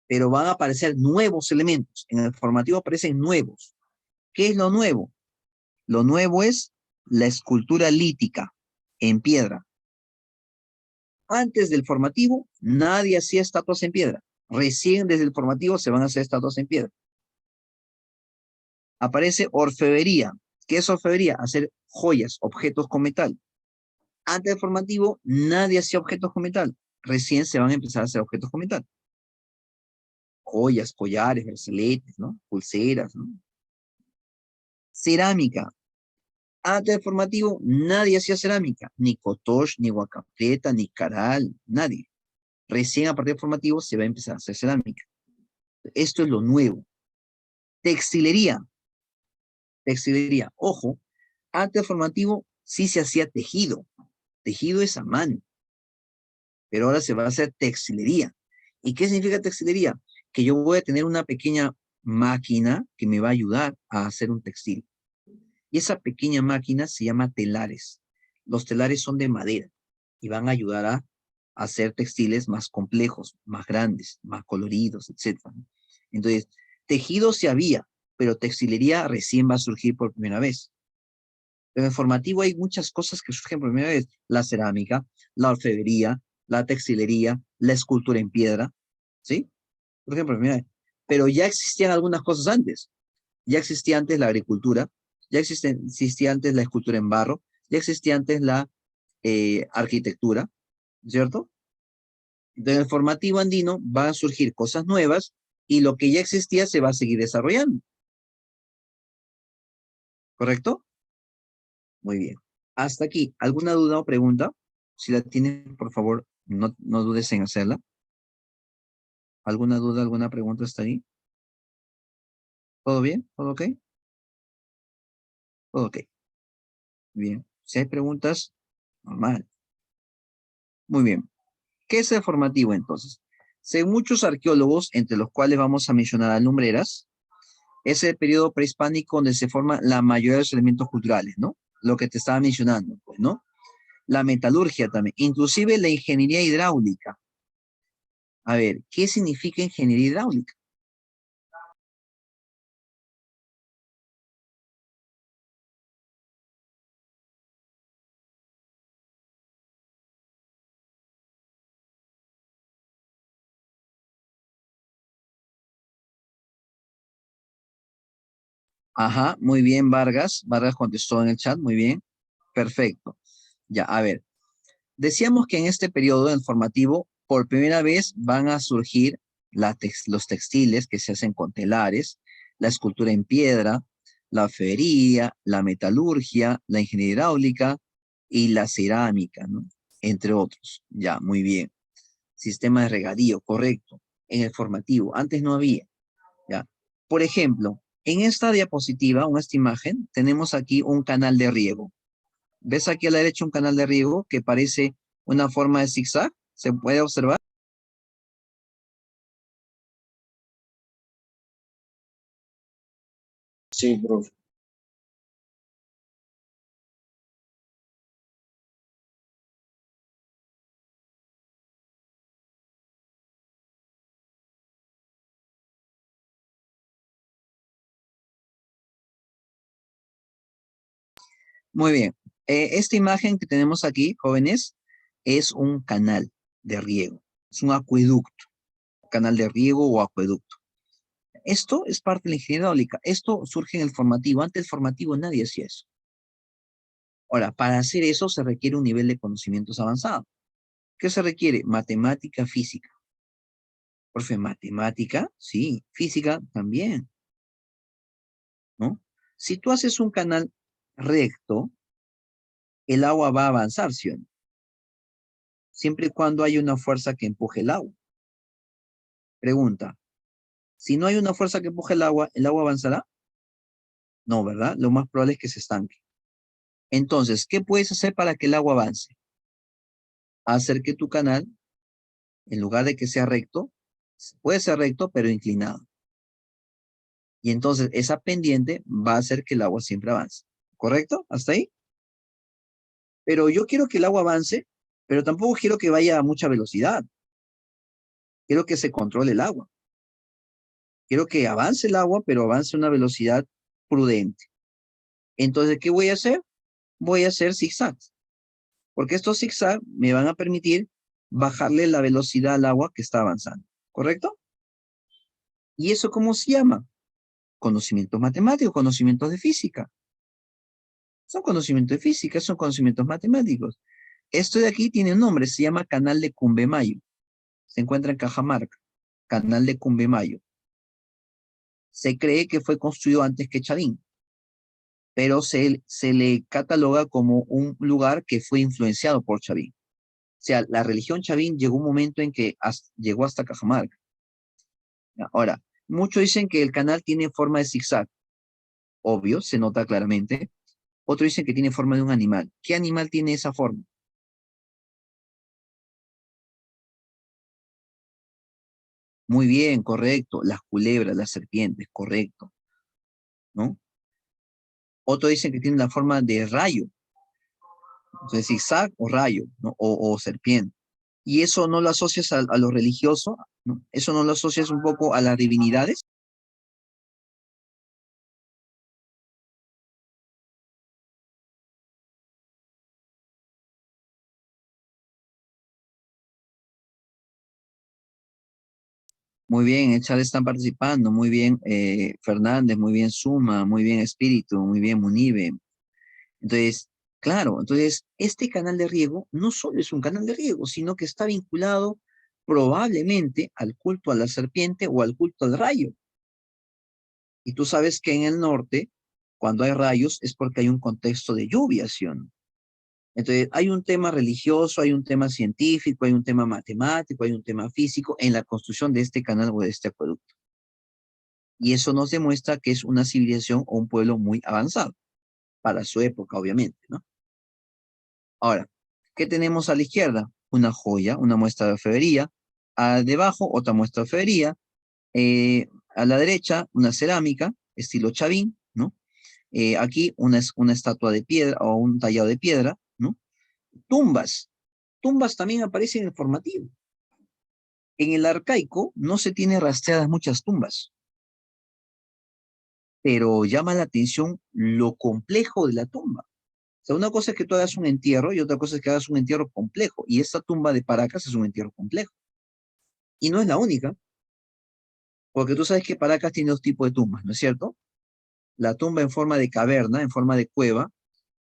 Pero van a aparecer nuevos elementos. En el formativo aparecen nuevos. ¿Qué es lo nuevo? Lo nuevo es la escultura lítica en piedra. Antes del formativo, nadie hacía estatuas en piedra. Recién desde el formativo se van a hacer estatuas en piedra. Aparece orfebrería. ¿Qué es orfebrería? Hacer joyas, objetos con metal. Antes del formativo, nadie hacía objetos con metal. Recién se van a empezar a hacer objetos con metal. Joyas, collares, brazaletes, ¿no? Pulseras, ¿no? Cerámica. Antes del formativo, nadie hacía cerámica. Ni Kotosh, ni Huacaprieta, ni Caral, nadie. Recién a partir del formativo se va a empezar a hacer cerámica. Esto es lo nuevo. Textilería. Textilería. Ojo, antes del formativo sí se hacía tejido. Tejido es a mano. Pero ahora se va a hacer textilería. ¿Y qué significa textilería? Que yo voy a tener una pequeña máquina que me va a ayudar a hacer un textil. Y esa pequeña máquina se llama telares. Los telares son de madera y van a ayudar a hacer textiles más complejos, más grandes, más coloridos, etc. Entonces, tejido se había, pero textilería recién va a surgir por primera vez. En el formativo hay muchas cosas que surgen por primera vez. La cerámica, la orfebrería, la textilería, la escultura en piedra, ¿sí? Por ejemplo, mira, pero ya existían algunas cosas antes. Ya existía antes la agricultura, ya existía antes la escultura en barro, ya existía antes la arquitectura, ¿cierto? Entonces, en el formativo andino van a surgir cosas nuevas y lo que ya existía se va a seguir desarrollando. ¿Correcto? Muy bien. Hasta aquí, ¿alguna duda o pregunta? Si la tienes, por favor, no dudes en hacerla. ¿Alguna duda, alguna pregunta hasta ahí? ¿Todo bien? ¿Todo ok? Todo ok. Bien. Si hay preguntas, normal. Muy bien. ¿Qué es el formativo entonces? Según muchos arqueólogos, entre los cuales vamos a mencionar a Lumbreras, es el periodo prehispánico donde se forman la mayoría de los elementos culturales, ¿no? Lo que te estaba mencionando, pues, ¿no? La metalurgia también, inclusive la ingeniería hidráulica. A ver, ¿qué significa ingeniería hidráulica? Ajá, muy bien, Vargas. Vargas contestó en el chat, muy bien. Perfecto. Ya, a ver. Decíamos que en este periodo informativo, por primera vez van a surgir los textiles que se hacen con telares, la escultura en piedra, la alfarería, la metalurgia, la ingeniería hidráulica y la cerámica, ¿no? Entre otros. Ya, muy bien. Sistema de regadío, correcto. En el formativo, antes no había. ¿Ya? Por ejemplo, en esta diapositiva, o esta imagen, tenemos aquí un canal de riego. ¿Ves aquí a la derecha un canal de riego que parece una forma de zigzag? ¿Se puede observar? Sí, profe. Muy bien. Esta imagen que tenemos aquí, jóvenes, es un canal de riego. Es un acueducto, canal de riego o acueducto. Esto es parte de la ingeniería hidráulica. Esto surge en el formativo. Antes del formativo nadie hacía eso. Ahora, para hacer eso se requiere un nivel de conocimientos avanzado. ¿Qué se requiere? Matemática, física. Profe, matemática, sí. Física también, ¿no? Si tú haces un canal recto, el agua va a avanzar, ¿sí o no? Siempre y cuando haya una fuerza que empuje el agua. Pregunta, si no hay una fuerza que empuje ¿el agua avanzará? No, ¿verdad? Lo más probable es que se estanque. Entonces, ¿qué puedes hacer para que el agua avance? Hacer que tu canal, en lugar de que sea recto, puede ser recto, pero inclinado. Y entonces esa pendiente va a hacer que el agua siempre avance. ¿Correcto? ¿Hasta ahí? Pero yo quiero que el agua avance, pero tampoco quiero que vaya a mucha velocidad. Quiero que se controle el agua. Quiero que avance el agua, pero avance a una velocidad prudente. Entonces, ¿qué voy a hacer? Voy a hacer zigzags, porque estos zigzags me van a permitir bajarle la velocidad al agua que está avanzando. ¿Correcto? ¿Y eso cómo se llama? Conocimientos matemáticos, conocimientos de física. Son conocimientos de física, son conocimientos matemáticos. Esto de aquí tiene un nombre, se llama Canal de Cumbemayo. Se encuentra en Cajamarca, Canal de Cumbemayo. Se cree que fue construido antes que Chavín, pero se le cataloga como un lugar que fue influenciado por Chavín. O sea, la religión Chavín llegó un momento en que llegó hasta Cajamarca. Ahora, muchos dicen que el canal tiene forma de zigzag. Obvio, se nota claramente. Otros dicen que tiene forma de un animal. ¿Qué animal tiene esa forma? Muy bien, correcto. Las culebras, las serpientes, correcto, ¿no? Otros dicen que tiene la forma de rayo. Entonces, zigzag o rayo, ¿no? O serpiente. Y eso no lo asocias a lo religioso, ¿no? Eso no lo asocias un poco a las divinidades. Muy bien, el chat están participando, muy bien Fernández, muy bien Suma, muy bien Espíritu, muy bien Munive. Entonces, claro, entonces este canal de riego no solo es un canal de riego, sino que está vinculado probablemente al culto a la serpiente o al culto al rayo. Y tú sabes que en el norte, cuando hay rayos, es porque hay un contexto de lluvia, ¿sí o no? Entonces, hay un tema religioso, hay un tema científico, hay un tema matemático, hay un tema físico en la construcción de este canal o de este acueducto. Y eso nos demuestra que es una civilización o un pueblo muy avanzado, para su época, obviamente, ¿no? Ahora, ¿qué tenemos a la izquierda? Una joya, una muestra de orfebrería. Debajo, otra muestra de orfebrería. A la derecha, una cerámica, estilo Chavín, ¿no? Aquí una estatua de piedra o un tallado de piedra, ¿no? Tumbas. Tumbas también aparecen en el formativo. En el arcaico no se tiene rastreadas muchas tumbas, pero llama la atención lo complejo de la tumba. O sea, una cosa es que tú hagas un entierro y otra cosa es que hagas un entierro complejo. Y esta tumba de Paracas es un entierro complejo. Y no es la única, porque tú sabes que Paracas tiene dos tipos de tumbas, ¿no es cierto? La tumba en forma de caverna, en forma de cueva,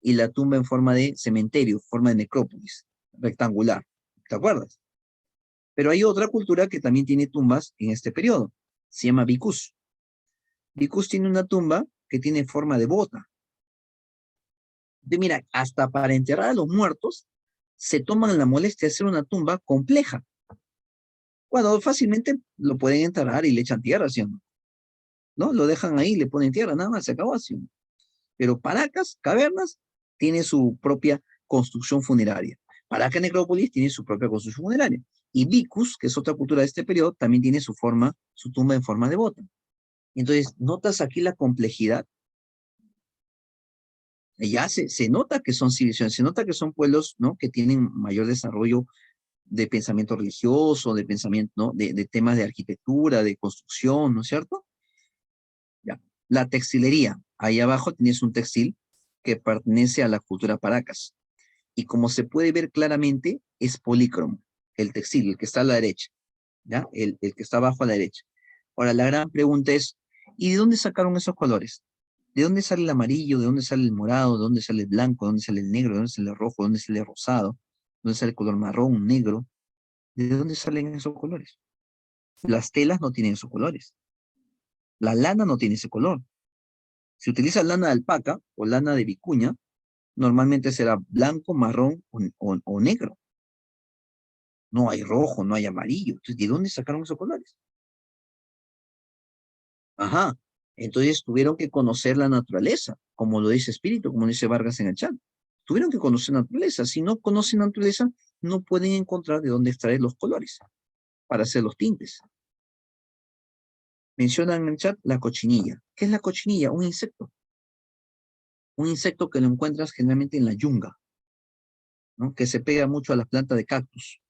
y la tumba en forma de cementerio, forma de necrópolis, rectangular. ¿Te acuerdas? Pero hay otra cultura que también tiene tumbas en este periodo. Se llama Vicus. Vicus tiene una tumba que tiene forma de bota. Mira, hasta para enterrar a los muertos se toman la molestia de hacer una tumba compleja. Bueno, fácilmente lo pueden enterrar y le echan tierra, ¿sí o no? ¿No? Lo dejan ahí, le ponen tierra, nada más, se acabó así. Pero Paracas, Cavernas, tiene su propia construcción funeraria. Paracas Necrópolis tiene su propia construcción funeraria. Y Vicus, que es otra cultura de este periodo, también tiene su forma, su tumba en forma de bota. Entonces, notas aquí la complejidad. Ya se nota que son civilizaciones, se nota que son pueblos, ¿no? Que tienen mayor desarrollo de pensamiento religioso, de pensamiento, ¿no? De temas de arquitectura, de construcción, ¿no es cierto? Ya. La textilería. Ahí abajo tienes un textil que pertenece a la cultura Paracas. Y como se puede ver claramente, es polícromo, el textil, el que está a la derecha, ¿ya? El que está abajo a la derecha. Ahora, la gran pregunta es, ¿y de dónde sacaron esos colores? ¿De dónde sale el amarillo? ¿De dónde sale el morado? ¿De dónde sale el blanco? ¿De dónde sale el negro? ¿De dónde sale el rojo? ¿De dónde sale el rosado? ¿De dónde sale el color marrón, negro? ¿De dónde salen esos colores? Las telas no tienen esos colores. La lana no tiene ese color. Si utilizas lana de alpaca o lana de vicuña, normalmente será blanco, marrón o negro. No hay rojo, no hay amarillo. Entonces, ¿de dónde sacaron esos colores? Ajá. Entonces tuvieron que conocer la naturaleza, como lo dice Espíritu, como lo dice Vargas en el chat. Tuvieron que conocer la naturaleza. Si no conocen la naturaleza, no pueden encontrar de dónde extraer los colores para hacer los tintes. Mencionan en el chat la cochinilla. ¿Qué es la cochinilla? Un insecto. Un insecto que lo encuentras generalmente en la yunga, ¿no? Que se pega mucho a las plantas de cactus,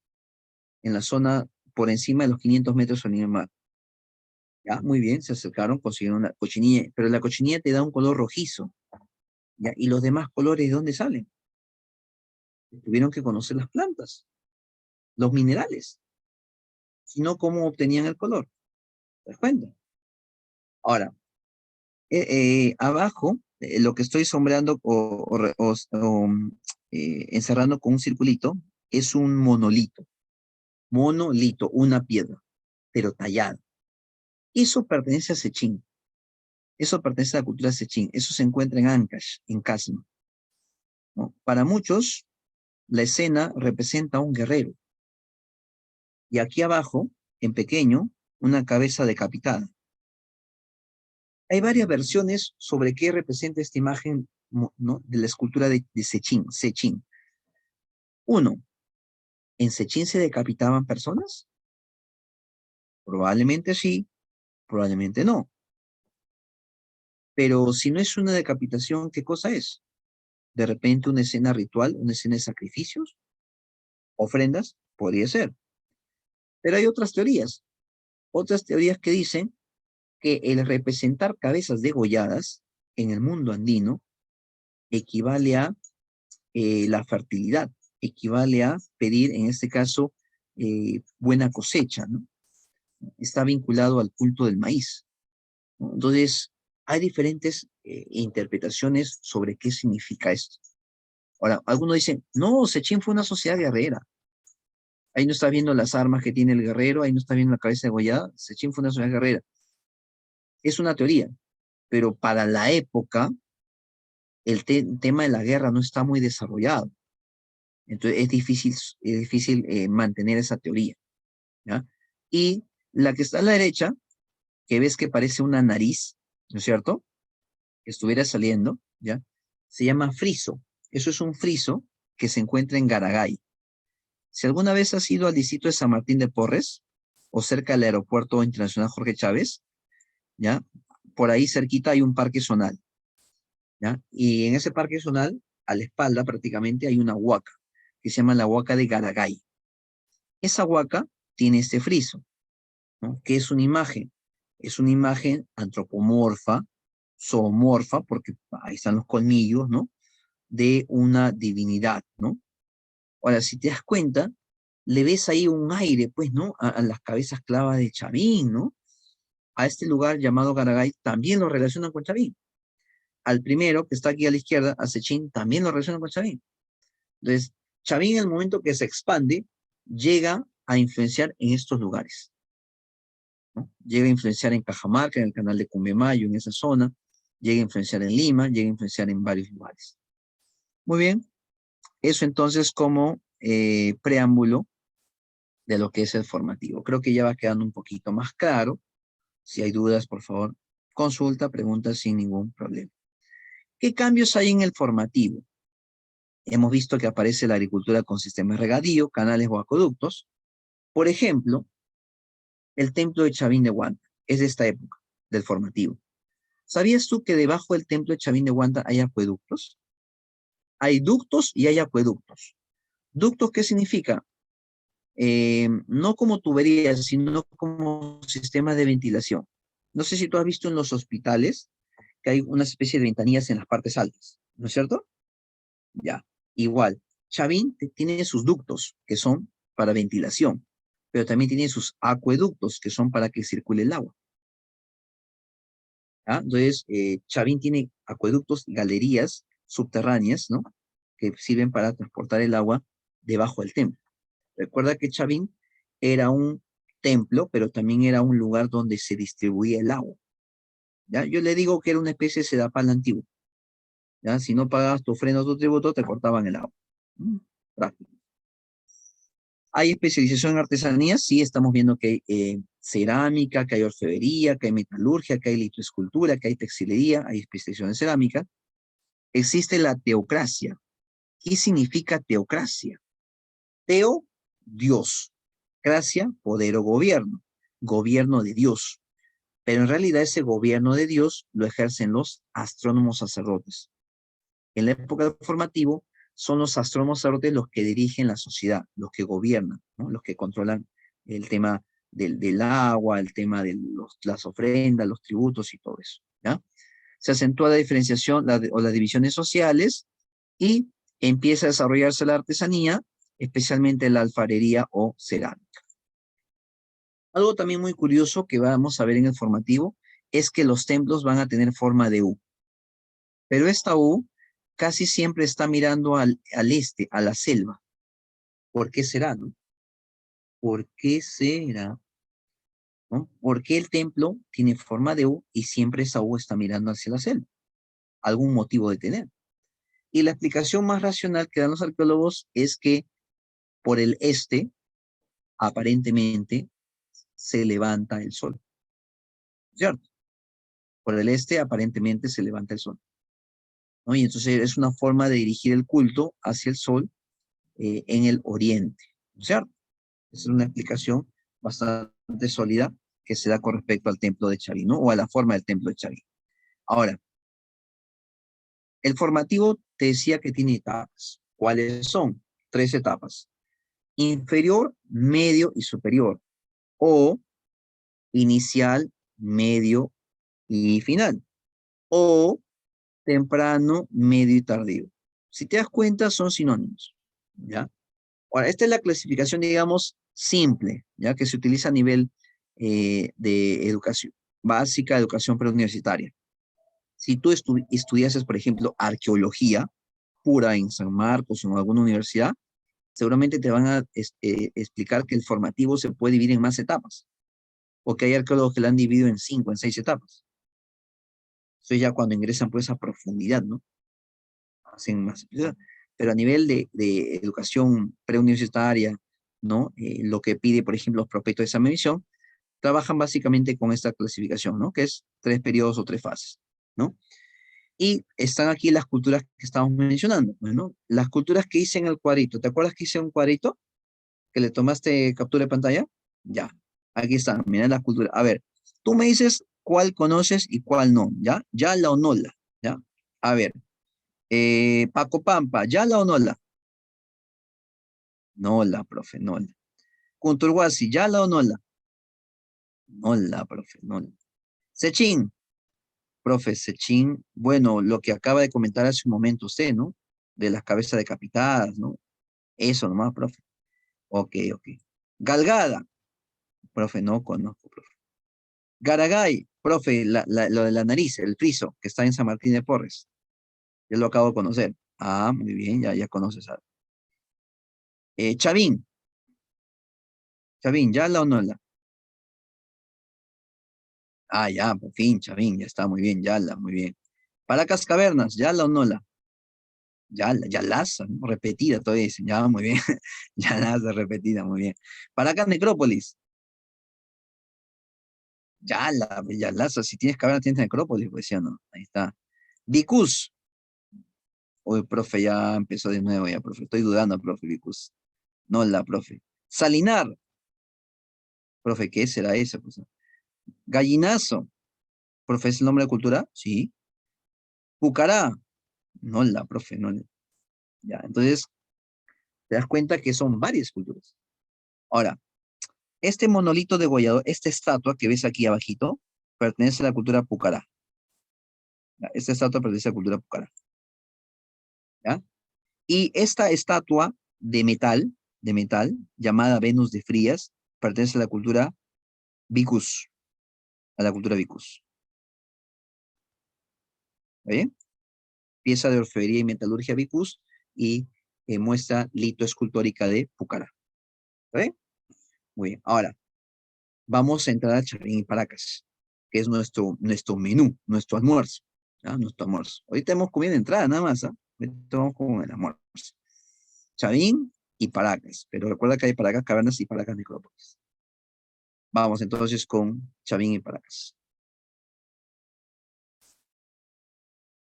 en la zona por encima de los 500 metros sobre el mar. Ya, muy bien, se acercaron, consiguieron la cochinilla, pero la cochinilla te da un color rojizo, ¿ya? ¿Y los demás colores de dónde salen? Tuvieron que conocer las plantas, los minerales, sino cómo obtenían el color. ¿Te das cuenta? Ahora, abajo, lo que estoy sombreando encerrando con un circulito es un monolito. Monolito, una piedra, pero tallada. Eso pertenece a Sechín. Eso pertenece a la cultura Sechín. Eso se encuentra en Ancash, en Casma, ¿no? Para muchos, la escena representa a un guerrero. Y aquí abajo, en pequeño, una cabeza decapitada. Hay varias versiones sobre qué representa esta imagen, ¿no? De la escultura de Sechín, Sechín. Uno, ¿en Sechín se decapitaban personas? Probablemente sí, probablemente no. Pero si no es una decapitación, ¿qué cosa es? De repente una escena ritual, una escena de sacrificios, ofrendas, podría ser. Pero hay otras teorías que dicen que el representar cabezas degolladas en el mundo andino equivale a la fertilidad, equivale a pedir, en este caso, buena cosecha, ¿no? Está vinculado al culto del maíz, ¿no? Entonces, hay diferentes interpretaciones sobre qué significa esto. Ahora, algunos dicen, no, Sechín fue una sociedad guerrera. Ahí no estás viendo las armas que tiene el guerrero, ahí no estás viendo la cabeza degollada. Sechín fue una sociedad guerrera. Es una teoría, pero para la época el tema de la guerra no está muy desarrollado. Entonces es difícil mantener esa teoría, ¿ya? Y la que está a la derecha, que ves que parece una nariz, ¿no es cierto? Que estuviera saliendo, ¿ya? Se llama friso. Eso es un friso que se encuentra en Garagay. Si alguna vez has ido al distrito de San Martín de Porres, o cerca del Aeropuerto Internacional Jorge Chávez, ¿ya? Por ahí cerquita hay un parque zonal, ¿ya? Y en ese parque zonal, a la espalda prácticamente, hay una huaca, que se llama la huaca de Garagay. Esa huaca tiene este friso, ¿no? Que es una imagen. Es una imagen antropomorfa, zoomorfa, porque ahí están los colmillos, ¿no? De una divinidad, ¿no? Ahora, si te das cuenta, le ves ahí un aire, pues, ¿no? A las cabezas clavas de Chavín, ¿no? A este lugar llamado Garagay también lo relacionan con Chavín. Al primero, que está aquí a la izquierda, a Sechín, también lo relacionan con Chavín. Entonces, Chavín, en el momento que se expande, llega a influenciar en estos lugares, ¿no? Llega a influenciar en Cajamarca, en el canal de Cumbemayo, en esa zona, llega a influenciar en Lima, llega a influenciar en varios lugares. Muy bien, eso entonces como preámbulo de lo que es el formativo. Creo que ya va quedando un poquito más claro. Si hay dudas, por favor, consulta, pregunta sin ningún problema. ¿Qué cambios hay en el formativo? Hemos visto que aparece la agricultura con sistemas de regadío, canales o acueductos. Por ejemplo, el templo de Chavín de Huanta es de esta época, del formativo. ¿Sabías tú que debajo del templo de Chavín de Huanta hay acueductos? Hay ductos y hay acueductos. ¿Ductos qué significa? No como tuberías, sino como sistema de ventilación. No sé si tú has visto en los hospitales que hay una especie de ventanillas en las partes altas, ¿no es cierto? Ya, igual. Chavín tiene sus ductos, que son para ventilación, pero también tiene sus acueductos, que son para que circule el agua. ¿Ya? Entonces, Chavín tiene acueductos, galerías subterráneas, ¿no? Que sirven para transportar el agua debajo del templo. Recuerda que Chavín era un templo, pero también era un lugar donde se distribuía el agua. ¿Ya? Yo le digo que era una especie de Sedapal antiguo. ¿Ya? Si no pagabas tu ofrenda o tu tributo, te cortaban el agua. Mm, Práctico. ¿Hay especialización en artesanías? Sí, estamos viendo que hay cerámica, que hay orfebrería, que hay metalurgia, que hay litroescultura, que hay textilería, hay especialización en cerámica. Existe la teocracia. ¿Qué significa teocracia? Teo, Dios. Cracia, poder o gobierno. Gobierno de Dios. Pero en realidad ese gobierno de Dios lo ejercen los astrónomos sacerdotes. En la época del formativo son los astrónomos sacerdotes los que dirigen la sociedad, los que gobiernan, ¿no? Los que controlan el tema del agua, el tema de las ofrendas, los tributos y todo eso, ¿ya? Se acentúa la diferenciación o las divisiones sociales y empieza a desarrollarse la artesanía, especialmente la alfarería o cerámica. Algo también muy curioso que vamos a ver en el formativo es que los templos van a tener forma de U, pero esta U casi siempre está mirando al este, a la selva. ¿Por qué será, no? ¿Por qué será? ¿No? ¿Por qué el templo tiene forma de U y siempre esa U está mirando hacia la selva? Algún motivo de tener. Y la explicación más racional que dan los arqueólogos es que por el este, aparentemente, se levanta el sol, ¿cierto? Por el este, aparentemente, se levanta el sol, ¿no? Y entonces es una forma de dirigir el culto hacia el sol en el oriente, ¿cierto? Esa es una explicación bastante sólida que se da con respecto al templo de Chavín, ¿no? O a la forma del templo de Chavín. Ahora, el formativo te decía que tiene etapas. ¿Cuáles son? Tres etapas. Inferior, medio y superior. O inicial, medio y final. O temprano, medio y tardío. Si te das cuenta, son sinónimos, ¿ya? Ahora, esta es la clasificación, digamos, simple, ya que se utiliza a nivel de educación básica, educación preuniversitaria. Si tú estudiases, por ejemplo, arqueología pura en San Marcos o en alguna universidad, seguramente te van a explicar que el formativo se puede dividir en más etapas, porque hay arqueólogos que lo han dividido en 5, en 6 etapas. Eso ya cuando ingresan pues a profundidad, ¿no? Hacen más. Pero a nivel de educación preuniversitaria, ¿no? Lo que pide, por ejemplo, los prospectos de examen de admisión, trabajan básicamente con esta clasificación, ¿no? Que es 3 periodos o 3 fases, ¿no? Y están aquí las culturas que estamos mencionando, ¿no? Las culturas que hice en el cuadrito. ¿Te acuerdas que hice un cuadrito? ¿Que le tomaste captura de pantalla? Ya. Aquí están, mira las culturas. A ver, tú me dices cuál conoces y cuál no, ¿ya? Ya la o no la, ¿ya? A ver, Paco Pampa, ¿ya la o no la? No la, profe, no la. Kunturwasi, ¿ya la o no la? No la, profe, no la. Sechín, profe, Sechín, bueno, lo que acaba de comentar hace un momento usted, ¿no? De las cabezas decapitadas, ¿no? Eso nomás, profe. Ok, ok. Galgada, profe, no conozco, profe. Garagay, profe, lo de la nariz, el friso, que está en San Martín de Porres. Yo lo acabo de conocer. Ah, muy bien, ya conoces algo. Chavín, Chavín, ¿ya la o no la? Ah, ya, por fin, Chavín, ya está muy bien, ya la, muy bien. Paracas Cavernas, ¿ya la o no la? Ya las, ¿no? Repetida todavía dicen, ya, muy bien. Ya las, repetida, muy bien. Paracas Necrópolis, ya las, si tienes cavernas, tienes Necrópolis, pues ya no, ahí está. Vicus, uy, profe, ya empezó de nuevo, ya, profe, estoy dudando, profe, Vicus. No la, profe. Salinar, profe, ¿qué será eso? Pues? Gallinazo, profe, ¿es el nombre de cultura? Sí. Pucará, no la, profe, no la. Ya, entonces te das cuenta que son varias culturas. Ahora, este monolito degollador, esta estatua que ves aquí abajito, pertenece a la cultura Pucará. ¿Ya? Esta estatua pertenece a la cultura Pucará. ¿Ya? Y esta estatua de metal, llamada Venus de Frías, pertenece a la cultura Vicus, a la cultura Vicus. ¿Está bien? Pieza de orfebrería y metalurgia Vicus y muestra lito escultórica de Pucará. ¿Está bien? Muy bien. Ahora, vamos a entrar a Chavín y Paracas, que es nuestro menú, nuestro almuerzo. ¿Ya? Nuestro almuerzo. Ahorita hemos comido de entrada nada más, ¿ah? Ahorita vamos con el almuerzo. Chavín y Paracas, pero recuerda que hay Paracas Cavernas y Paracas Necrópolis. Vamos entonces con Chavín y Paracas,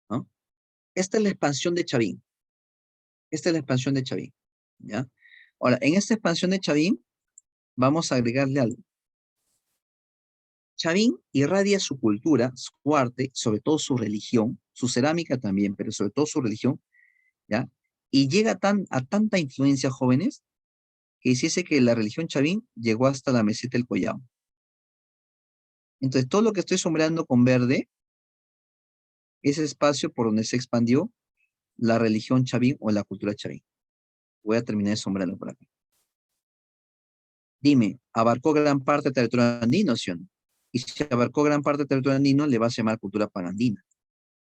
¿no? Esta es la expansión de Chavín. Esta es la expansión de Chavín, ¿ya? Ahora, en esta expansión de Chavín, vamos a agregarle algo. Chavín irradia su cultura, su arte, sobre todo su religión, su cerámica también, pero sobre todo su religión, ¿ya? Y llega a tanta influencia, jóvenes, que hiciese que la religión Chavín llegó hasta la meseta del Collao. Entonces, todo lo que estoy sombreando con verde es espacio por donde se expandió la religión Chavín o la cultura Chavín. Voy a terminar de sombrarlo por aquí. Dime, ¿abarcó gran parte del territorio andino, sí o no? Y si abarcó gran parte del territorio andino, le vas a llamar cultura panandina.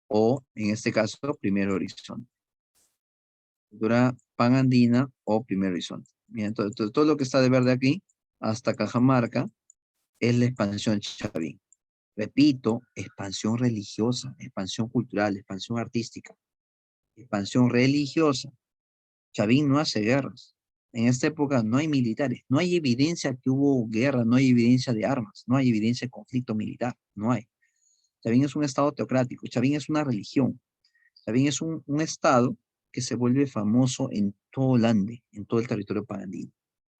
O, en este caso, primer horizonte. Cultura panandina o primer horizonte. Bien, entonces, todo lo que está de verde aquí, hasta Cajamarca, es la expansión Chavín. Repito, expansión religiosa, expansión cultural, expansión artística, expansión religiosa. Chavín no hace guerras. En esta época no hay militares, no hay evidencia que hubo guerra, no hay evidencia de armas, no hay evidencia de conflicto militar, no hay. Chavín es un estado teocrático, Chavín es una religión, Chavín es un estado que se vuelve famoso en todo el Ande, en todo el territorio parandino.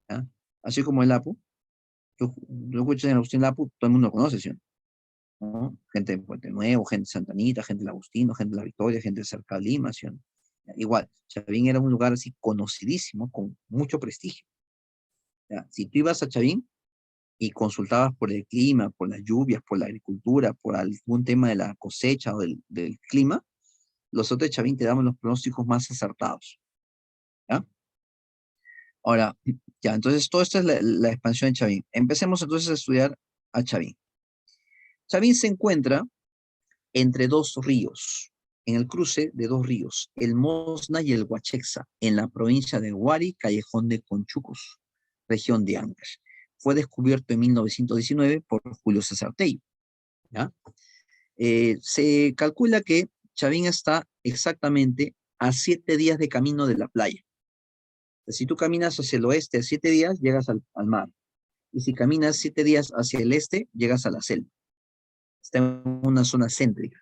¿Ya? Así como el Apu, tú escuchas en Agustín Lapu, todo el mundo conoce, ¿sí? ¿No? Gente de Puente Nuevo, gente de Santa Anita, gente de Agustino, gente de La Victoria, gente de Cerca de Lima, ¿sí? Igual, Chavín era un lugar así conocidísimo, con mucho prestigio. ¿Ya? Si tú ibas a Chavín y consultabas por el clima, por las lluvias, por la agricultura, por algún tema de la cosecha o del clima, los otros de Chavín te daban los pronósticos más acertados. ¿Ya? Ahora, ya, entonces todo esto es la expansión de Chavín. Empecemos entonces a estudiar a Chavín. Chavín se encuentra entre dos ríos. en el cruce de dos ríos, el Mosna y el Huachexa, en la provincia de Huari, Callejón de Conchucos, región de Ancash. Fue descubierto en 1919 por Julio César Tello, ¿ya? Se calcula que Chavín está exactamente a 7 días de camino de la playa. Si tú caminas hacia el oeste a 7 días, llegas al mar. Y si caminas 7 días hacia el este, llegas a la selva. Está en una zona céntrica.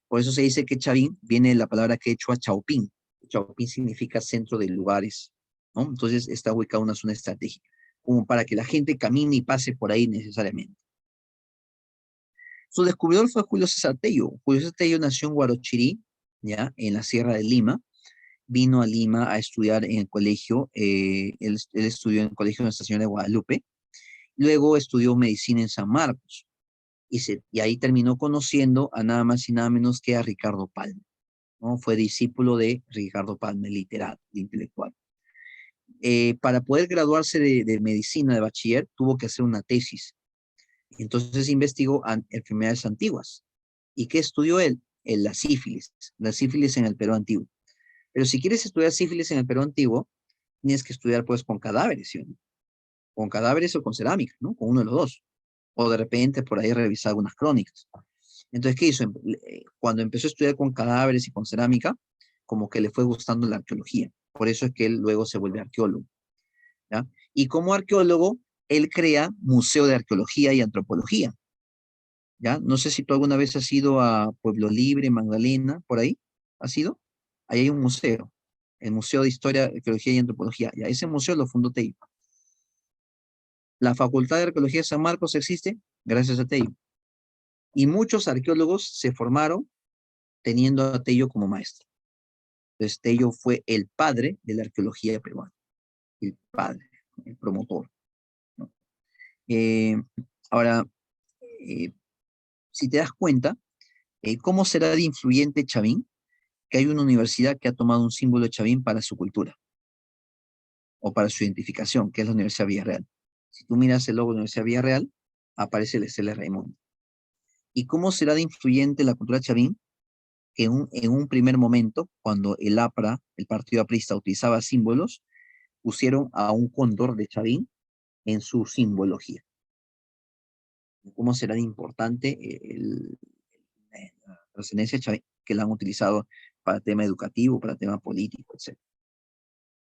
Por eso se dice que Chavín viene de la palabra quechua Chaupín. Chaupín significa centro de lugares, ¿no? Entonces está ubicado en una zona estratégica, como para que la gente camine y pase por ahí necesariamente. Su descubridor fue Julio César Tello. Julio César Tello nació en Huarochirí, ya, en la Sierra de Lima. Vino a Lima a estudiar en el colegio, él estudió en el colegio de Nuestra Señora de Guadalupe. Luego estudió medicina en San Marcos. Y ahí terminó conociendo a nada más y nada menos que a Ricardo Palma, ¿no? Fue discípulo de Ricardo Palma, literato, intelectual. Para poder graduarse de medicina de bachiller, tuvo que hacer una tesis. Entonces investigó enfermedades antiguas. ¿Y qué estudió él? La sífilis en el Perú antiguo. Pero si quieres estudiar sífilis en el Perú antiguo, tienes que estudiar pues con cadáveres, ¿sí? Con cadáveres o con cerámica, ¿no? Con uno de los dos. O de repente por ahí revisar algunas crónicas. Entonces, ¿qué hizo? Cuando empezó a estudiar con cadáveres y con cerámica, como que le fue gustando la arqueología. Por eso es que él luego se vuelve arqueólogo, ¿ya? Y como arqueólogo, él crea Museo de Arqueología y Antropología, ¿ya? No sé si tú alguna vez has ido a Pueblo Libre, Magdalena, por ahí. ¿Has ido? Ahí hay un museo, el Museo de Historia, Arqueología y Antropología. Ya, ese museo lo fundó Tello. La Facultad de Arqueología de San Marcos existe gracias a Tello. Y muchos arqueólogos se formaron teniendo a Tello como maestro. Entonces, Tello fue el padre de la arqueología peruana, el padre, el promotor, ¿no? Eh, ahora, eh, si te das cuenta, ¿cómo será de influyente Chavín? Que hay una universidad que ha tomado un símbolo de Chavín para su cultura o para su identificación, que es la Universidad Villarreal. Si tú miras el logo de la Universidad Villarreal, aparece el Estela Raimundo. ¿Y cómo será de influyente la cultura Chavín? Que en un primer momento, cuando el APRA, el Partido Aprista, utilizaba símbolos, pusieron a un cóndor de Chavín en su simbología. ¿Cómo será de importante la trascendencia de Chavín que la han utilizado para tema educativo, para tema político, etcétera?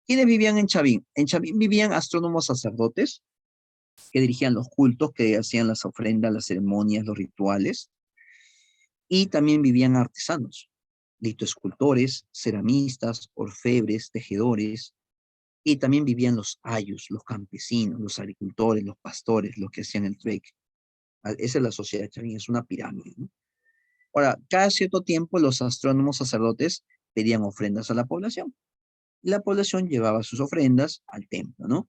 ¿Quiénes vivían en Chavín? En Chavín vivían astrónomos sacerdotes que dirigían los cultos, que hacían las ofrendas, las ceremonias, los rituales, y también vivían artesanos, litoescultores, ceramistas, orfebres, tejedores, y también vivían los ayos, los campesinos, los agricultores, los pastores, los que hacían el trueque. Esa es la sociedad Chavín, es una pirámide, ¿no? Ahora, cada cierto tiempo los astrónomos sacerdotes pedían ofrendas a la población, y la población llevaba sus ofrendas al templo, ¿no?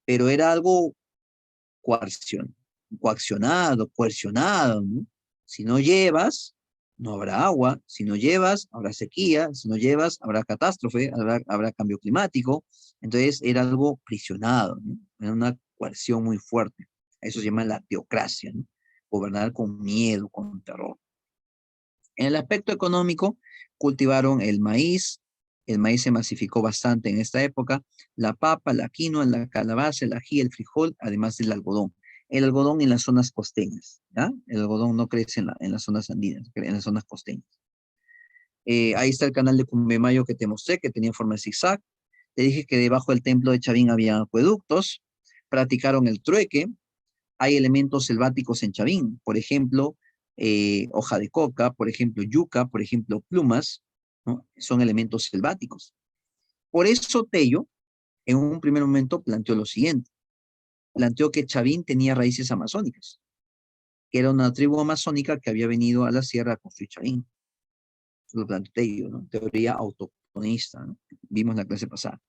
Pero era algo coacción, coercionado, ¿no? Si no llevas, no habrá agua. Si no llevas, habrá sequía. Si no llevas, habrá catástrofe, habrá cambio climático. Entonces era algo prisionado, ¿no? Era una coerción muy fuerte. Eso se llama la teocracia, ¿no? Gobernar con miedo, con terror. En el aspecto económico, cultivaron el maíz se masificó bastante en esta época, la papa, la quinoa, la calabaza, el ají, el frijol, además del algodón. El algodón en las zonas costeñas, ¿ya? El algodón no crece en las zonas andinas, crece en las zonas costeñas. Ahí está el canal de Cumbemayo que te mostré, que tenía forma de zigzag. Te dije que debajo del templo de Chavín había acueductos, practicaron el trueque, hay elementos selváticos en Chavín, por ejemplo, hoja de coca, por ejemplo, yuca, por ejemplo, plumas, ¿no? Son elementos selváticos. Por eso Tello, en un primer momento, planteó lo siguiente. Planteó que Chavín tenía raíces amazónicas, que era una tribu amazónica que había venido a la sierra a construir Chavín. Eso lo planteó Tello, ¿no? Teoría autoctonista, ¿no? Vimos la clase pasada.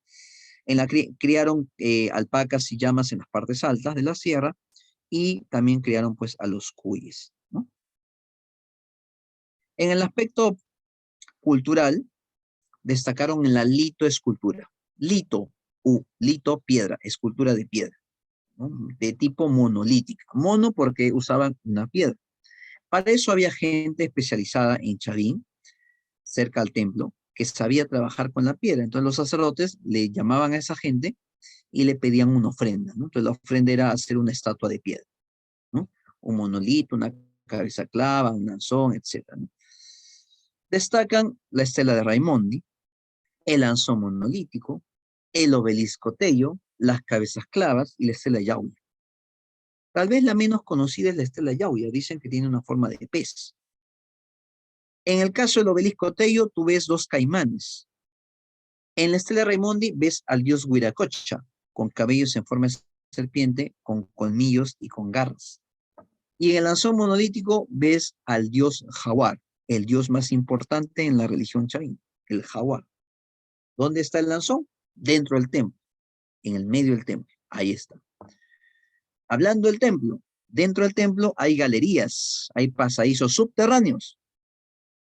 Criaron alpacas y llamas en las partes altas de la sierra y también criaron pues a los cuyes, ¿no? En el aspecto cultural, destacaron en la litoescultura. Lito, piedra, escultura de piedra, ¿no? De tipo monolítica. Mono porque usaban una piedra. Para eso había gente especializada en Chavín cerca al templo que sabía trabajar con la piedra. Entonces los sacerdotes le llamaban a esa gente y le pedían una ofrenda, ¿no? Entonces la ofrenda era hacer una estatua de piedra, ¿no? Un monolito, una cabeza clava, un lanzón, etcétera, ¿no? Destacan la estela de Raimondi, el lanzón monolítico, el obelisco Tello, las cabezas clavas y la estela Yauya. Tal vez la menos conocida es la estela Yauya, dicen que tiene una forma de pez. En el caso del obelisco Tello, tú ves dos caimanes. En la estela Raimondi ves al dios Huiracocha, con cabellos en forma de serpiente, con colmillos y con garras. Y en el lanzón monolítico ves al dios Jaguar, el dios más importante en la religión chavín, el Jaguar. ¿Dónde está el lanzón? Dentro del templo, en el medio del templo. Ahí está. Hablando del templo, dentro del templo hay galerías, hay pasadizos subterráneos,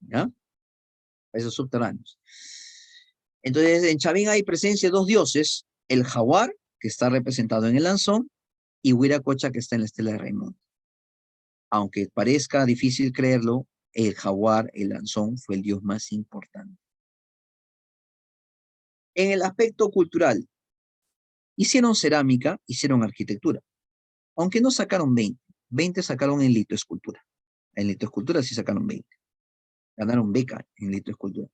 ¿ya? Pasadizos subterráneos. Entonces, en Chavín hay presencia de dos dioses, el Jaguar, que está representado en el lanzón, y Huiracocha, que está en la estela de Raimón. Aunque parezca difícil creerlo, el Jaguar, el lanzón, fue el dios más importante. En el aspecto cultural, hicieron cerámica, hicieron arquitectura, aunque no sacaron 20, 20 sacaron en litoescultura. En litoescultura sí sacaron 20. Ganaron beca en litoescultura.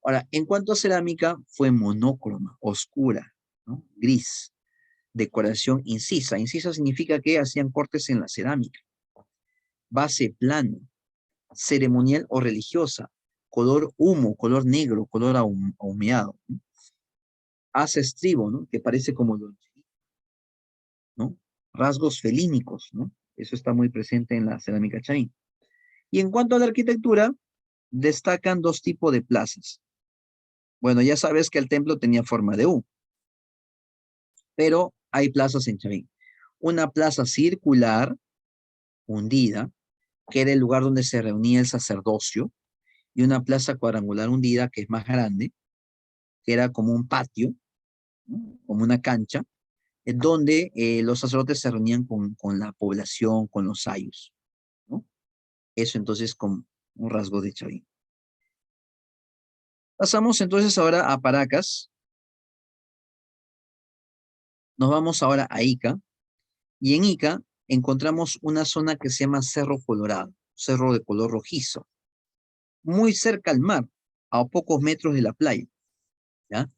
Ahora, en cuanto a cerámica, fue monócroma, oscura, ¿no? Gris, decoración incisa. Incisa significa que hacían cortes en la cerámica. Base plano, ceremonial o religiosa, color humo, color negro, color ahumeado, ¿no? Hace estribo, ¿no? Que parece como loncherita, ¿no? Rasgos felínicos, ¿no? Eso está muy presente en la cerámica chavín. Y en cuanto a la arquitectura, destacan dos tipos de plazas. Bueno, ya sabes que el templo tenía forma de U, pero hay plazas en Chavín. Una plaza circular, hundida, que era el lugar donde se reunía el sacerdocio, y una plaza cuadrangular hundida, que es más grande, que era como un patio, ¿no? Como una cancha, en donde los sacerdotes se reunían con la población, con los sayos, ¿no? Eso entonces como un rasgo de Chavín. Pasamos entonces ahora a Paracas. Nos vamos ahora a Ica. Y en Ica encontramos una zona que se llama Cerro Colorado, cerro de color rojizo, muy cerca al mar, a pocos metros de la playa, ¿ya?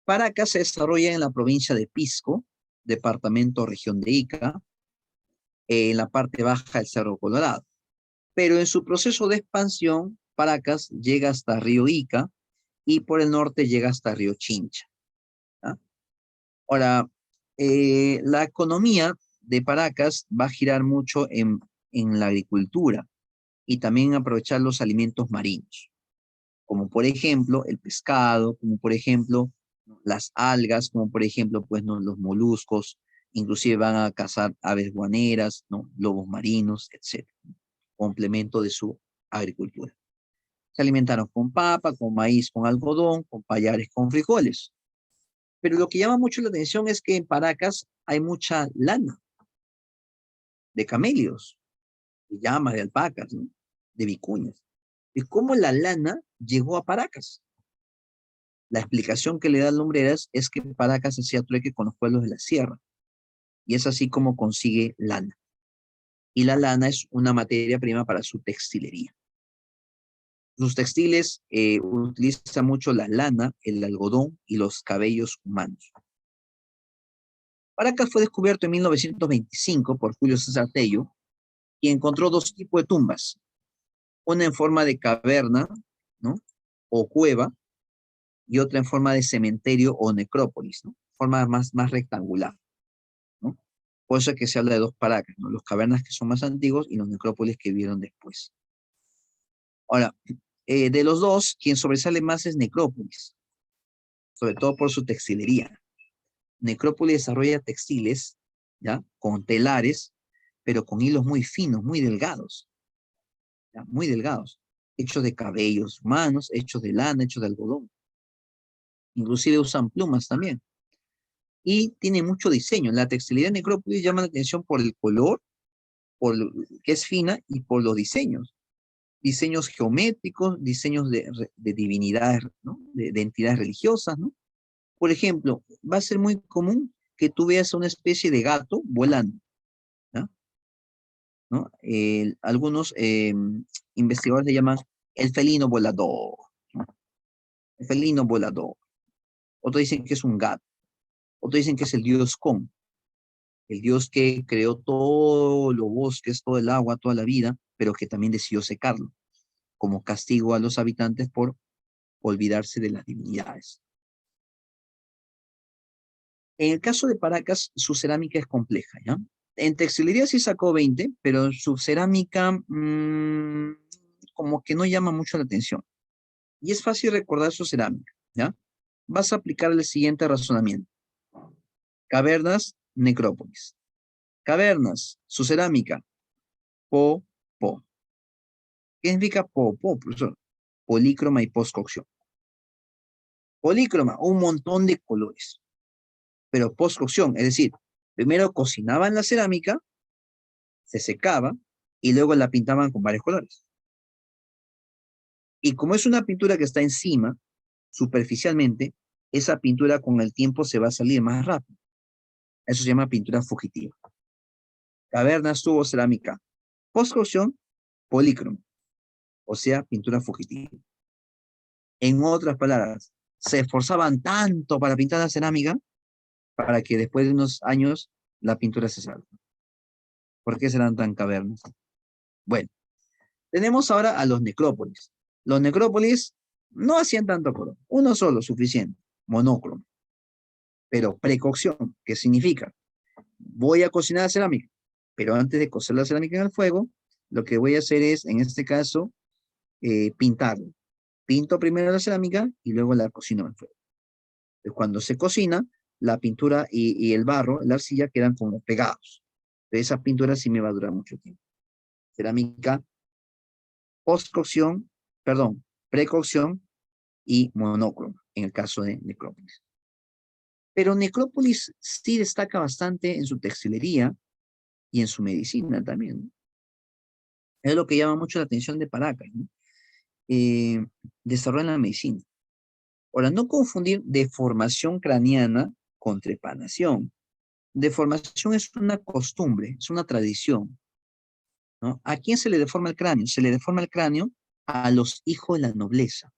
Paracas se desarrolla en la provincia de Pisco, departamento región de Ica, en la parte baja del Cerro Colorado. Pero en su proceso de expansión, Paracas llega hasta Río Ica y por el norte llega hasta Río Chincha, ¿ya? Ahora, la economía de Paracas va a girar mucho en la agricultura y también aprovechar los alimentos marinos, como por ejemplo el pescado, como por ejemplo las algas, como por ejemplo pues, ¿no? Los moluscos, inclusive van a cazar aves guaneras, ¿no? Lobos marinos, etcétera, complemento de su agricultura. Se alimentaron con papa, con maíz, con algodón, con payares, con frijoles. Pero lo que llama mucho la atención es que en Paracas hay mucha lana de camelios, de llamas, de alpacas, ¿no? De vicuñas. ¿Y cómo la lana llegó a Paracas? La explicación que le da Lumbreras es que Paracas hacía trueque con los pueblos de la sierra, y es así como consigue lana. Y la lana es una materia prima para su textilería. Sus textiles utilizan mucho la lana, el algodón y los cabellos humanos. Paracas fue descubierto en 1925 por Julio César Tello, y encontró dos tipos de tumbas, una en forma de caverna, ¿no? O cueva, y otra en forma de cementerio o necrópolis, ¿no? Forma más rectangular, ¿no? Por eso es que se habla de dos Paracas, ¿no? Los cavernas que son más antiguos y los necrópolis que vieron después. Ahora, de los dos, quien sobresale más es Necrópolis, sobre todo por su textilería. Necrópolis desarrolla textiles, ¿ya? Con telares, pero con hilos muy finos, muy delgados, ¿ya? Muy delgados, hechos de cabellos humanos, hechos de lana, hechos de algodón. Inclusive usan plumas también. Y tiene mucho diseño. La textilería de Necrópolis llama la atención por el color, por lo que es fina y por los diseños. diseños geométricos, diseños de divinidades, ¿no? De entidades religiosas, ¿no? Por ejemplo, va a ser muy común que tú veas una especie de gato volando, ¿no? ¿No? Algunos investigadores le llaman el felino volador, ¿no? El felino volador. Otros dicen que es un gato. Otros dicen que es el dios Con, el dios que creó todos los bosques, todo el agua, toda la vida, pero que también decidió secarlo, como castigo a los habitantes por olvidarse de las divinidades. En el caso de Paracas, su cerámica es compleja, ¿ya? En textilería sí sacó 20, pero su cerámica como que no llama mucho la atención. Y es fácil recordar su cerámica, ¿ya? Vas a aplicar el siguiente razonamiento. Cavernas, necrópolis. Cavernas, su cerámica, po, po. ¿Qué significa po, po, profesor? Polícroma y postcocción. Polícroma, un montón de colores, pero postcocción, es decir, primero cocinaban la cerámica, se secaba y luego la pintaban con varios colores. Y como es una pintura que está encima, superficialmente, esa pintura con el tiempo se va a salir más rápido. Eso se llama pintura fugitiva. Cavernas, tubo, cerámica. Postcocción, polícromo, o sea, pintura fugitiva. En otras palabras, se esforzaban tanto para pintar la cerámica para que después de unos años la pintura se salga. ¿Por qué serán tan cavernas? Bueno, tenemos ahora a los necrópolis. Los necrópolis no hacían tanto color, uno solo, suficiente, monócromo, pero precocción, ¿qué significa? Voy a cocinar la cerámica, pero antes de cocer la cerámica en el fuego, lo que voy a hacer es, en este caso, pintarlo. Pinto primero la cerámica y luego la cocino en el fuego. Entonces, cuando se cocina, la pintura y el barro, la arcilla, quedan como pegados. Entonces, esa pintura sí me va a durar mucho tiempo. Cerámica postcocción, perdón, precocción y monocromo, en el caso de necrópolis. Pero necrópolis sí destaca bastante en su textilería y en su medicina también, ¿no? Es lo que llama mucho la atención de Paracas, ¿no? Desarrolla la medicina. Ahora, no confundir deformación craneana con trepanación. Deformación es una costumbre, es una tradición, ¿no? ¿A quién se le deforma el cráneo? Se le deforma el cráneo a los hijos de la nobleza,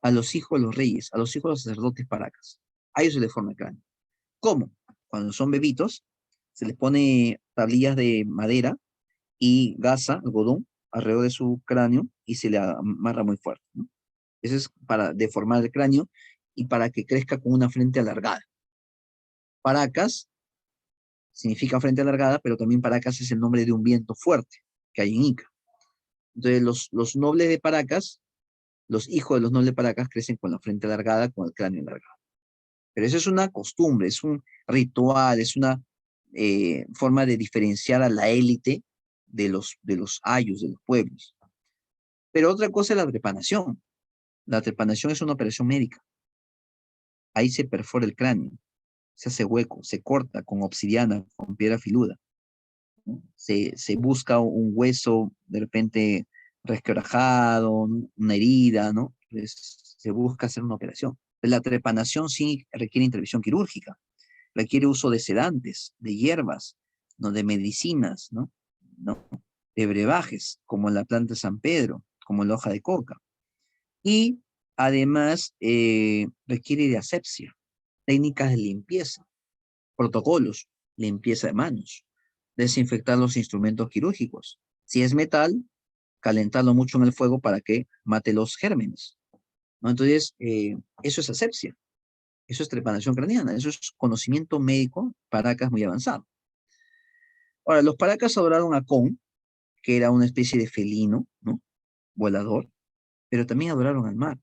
a los hijos de los reyes, a los hijos de los sacerdotes Paracas. A ellos se les deforma el cráneo. ¿Cómo? Cuando son bebitos, se les pone tablillas de madera y gasa, algodón, alrededor de su cráneo y se le amarra muy fuerte, ¿no? Eso es para deformar el cráneo y para que crezca con una frente alargada. Paracas significa frente alargada, pero también Paracas es el nombre de un viento fuerte que hay en Ica. Entonces los nobles de Paracas, los hijos de los nobles de Paracas crecen con la frente alargada, con el cráneo alargado. Pero eso es una costumbre, es un ritual, es una forma de diferenciar a la élite de los ayos, de los pueblos. Pero otra cosa es la trepanación. La trepanación es una operación médica. Ahí se perfora el cráneo, se hace hueco, se corta con obsidiana, con piedra filuda, ¿no? Se busca un hueso de repente resquebrajado, ¿no? Una herida, ¿no? Entonces, se busca hacer una operación. La trepanación sí requiere intervención quirúrgica, requiere uso de sedantes, de hierbas, ¿no? De medicinas, ¿no? ¿No? De brebajes, como la planta de San Pedro, como la hoja de coca. Y además requiere de asepsia, técnicas de limpieza, protocolos, limpieza de manos, desinfectar los instrumentos quirúrgicos. Si es metal, calentarlo mucho en el fuego para que mate los gérmenes, ¿no? Entonces, eso es asepsia, eso es trepanación craneana, eso es conocimiento médico, Paracas muy avanzado. Ahora, los Paracas adoraron a Con, que era una especie de felino, ¿no? Volador, pero también adoraron al mar,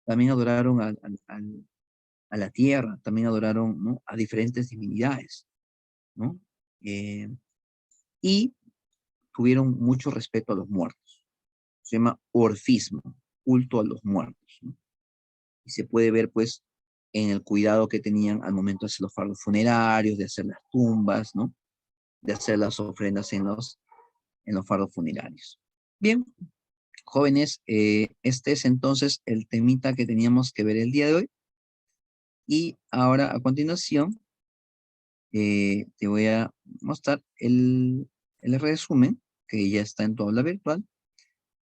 también adoraron a la tierra, también adoraron, ¿no? A diferentes divinidades, ¿no? Eh, y tuvieron mucho respeto a los muertos. Se llama orfismo, culto a los muertos, ¿no? Y se puede ver, pues, en el cuidado que tenían al momento de hacer los fardos funerarios, de hacer las tumbas, ¿no? De hacer las ofrendas en los fardos funerarios. Bien, jóvenes, este es entonces el temita que teníamos que ver el día de hoy. Y ahora, a continuación, te voy a mostrar el resumen que ya está en tu aula virtual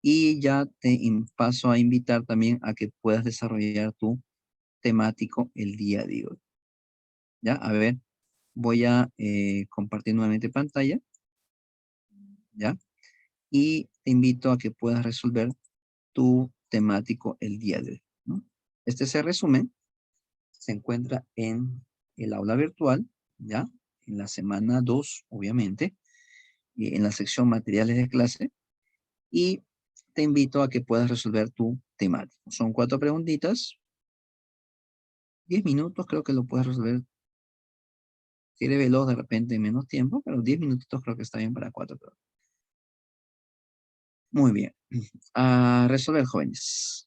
y ya paso a invitar también a que puedas desarrollar tu temático el día de hoy. ¿Ya? A ver, voy a compartir nuevamente pantalla, ¿ya? Y te invito a que puedas resolver tu temático el día de hoy, ¿no? Este es el resumen, se encuentra en el aula virtual, ¿ya? En la semana 2 obviamente, y en la sección materiales de clase, y te invito a que puedas resolver tu temático. Son 4 preguntitas, 10 minutos creo que lo puedes resolver. Si eres veloz de repente en menos tiempo, pero 10 minutitos creo que está bien para 4 preguntas. Muy bien. A resolver, jóvenes.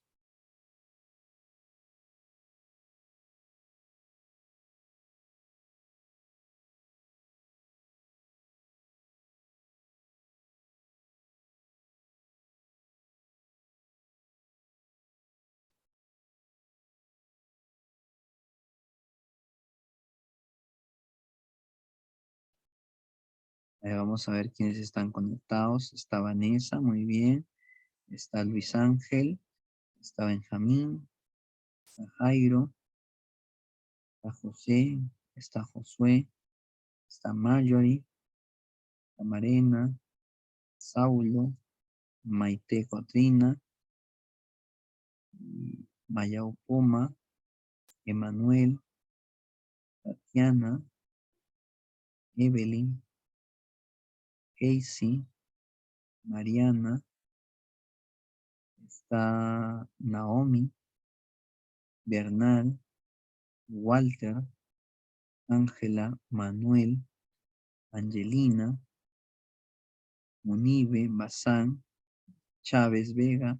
Vamos a ver quiénes están conectados. Está Vanessa, muy bien. Está Luis Ángel. Está Benjamín. Está Jairo. Está José. Está Josué. Está Marjorie. Está Marena. Saulo. Maite Cotrina. Mayao Poma. Emanuel. Tatiana. Evelyn. Casey. Mariana. Está Naomi. Bernal. Walter. Ángela. Manuel. Angelina. Munibe, Bazán, Chávez Vega,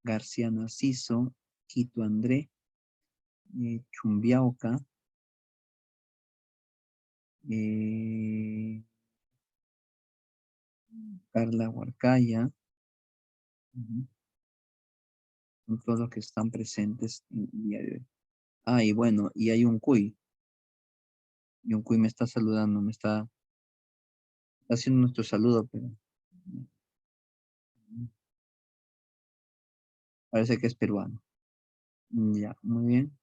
García Narciso, Quito André, Chumbiauca, eh, Carla Huarcaya, ujú, son todos los que están presentes en el día de hoy. Ah, y bueno, y hay un cuy. Y un cuy me está saludando, está haciendo nuestro saludo, pero parece que es peruano. Ya, muy bien.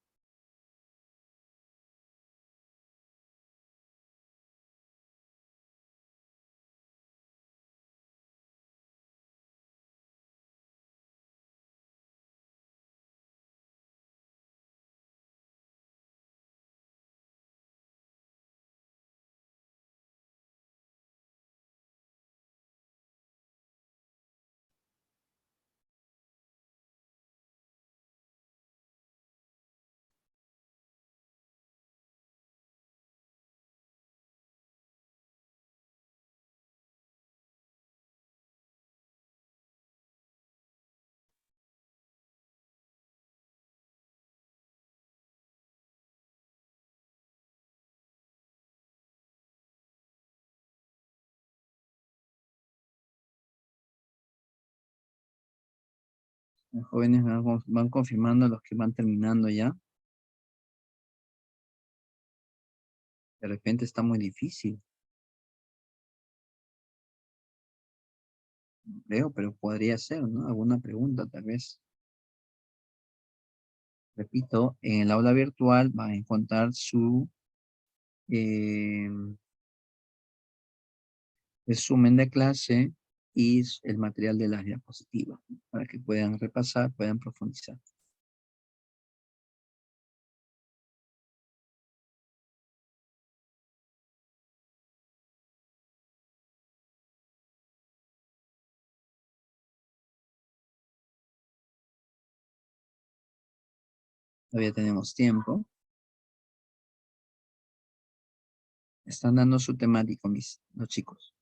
Los jóvenes van confirmando los que van terminando ya. De repente está muy difícil, no creo, pero podría ser, ¿no? Alguna pregunta tal vez. Repito, en el aula virtual van a encontrar su eh, resumen de clase y el material de las diapositivas, ¿no? Para que puedan repasar, puedan profundizar. Todavía tenemos tiempo. Están dando su temático, los chicos.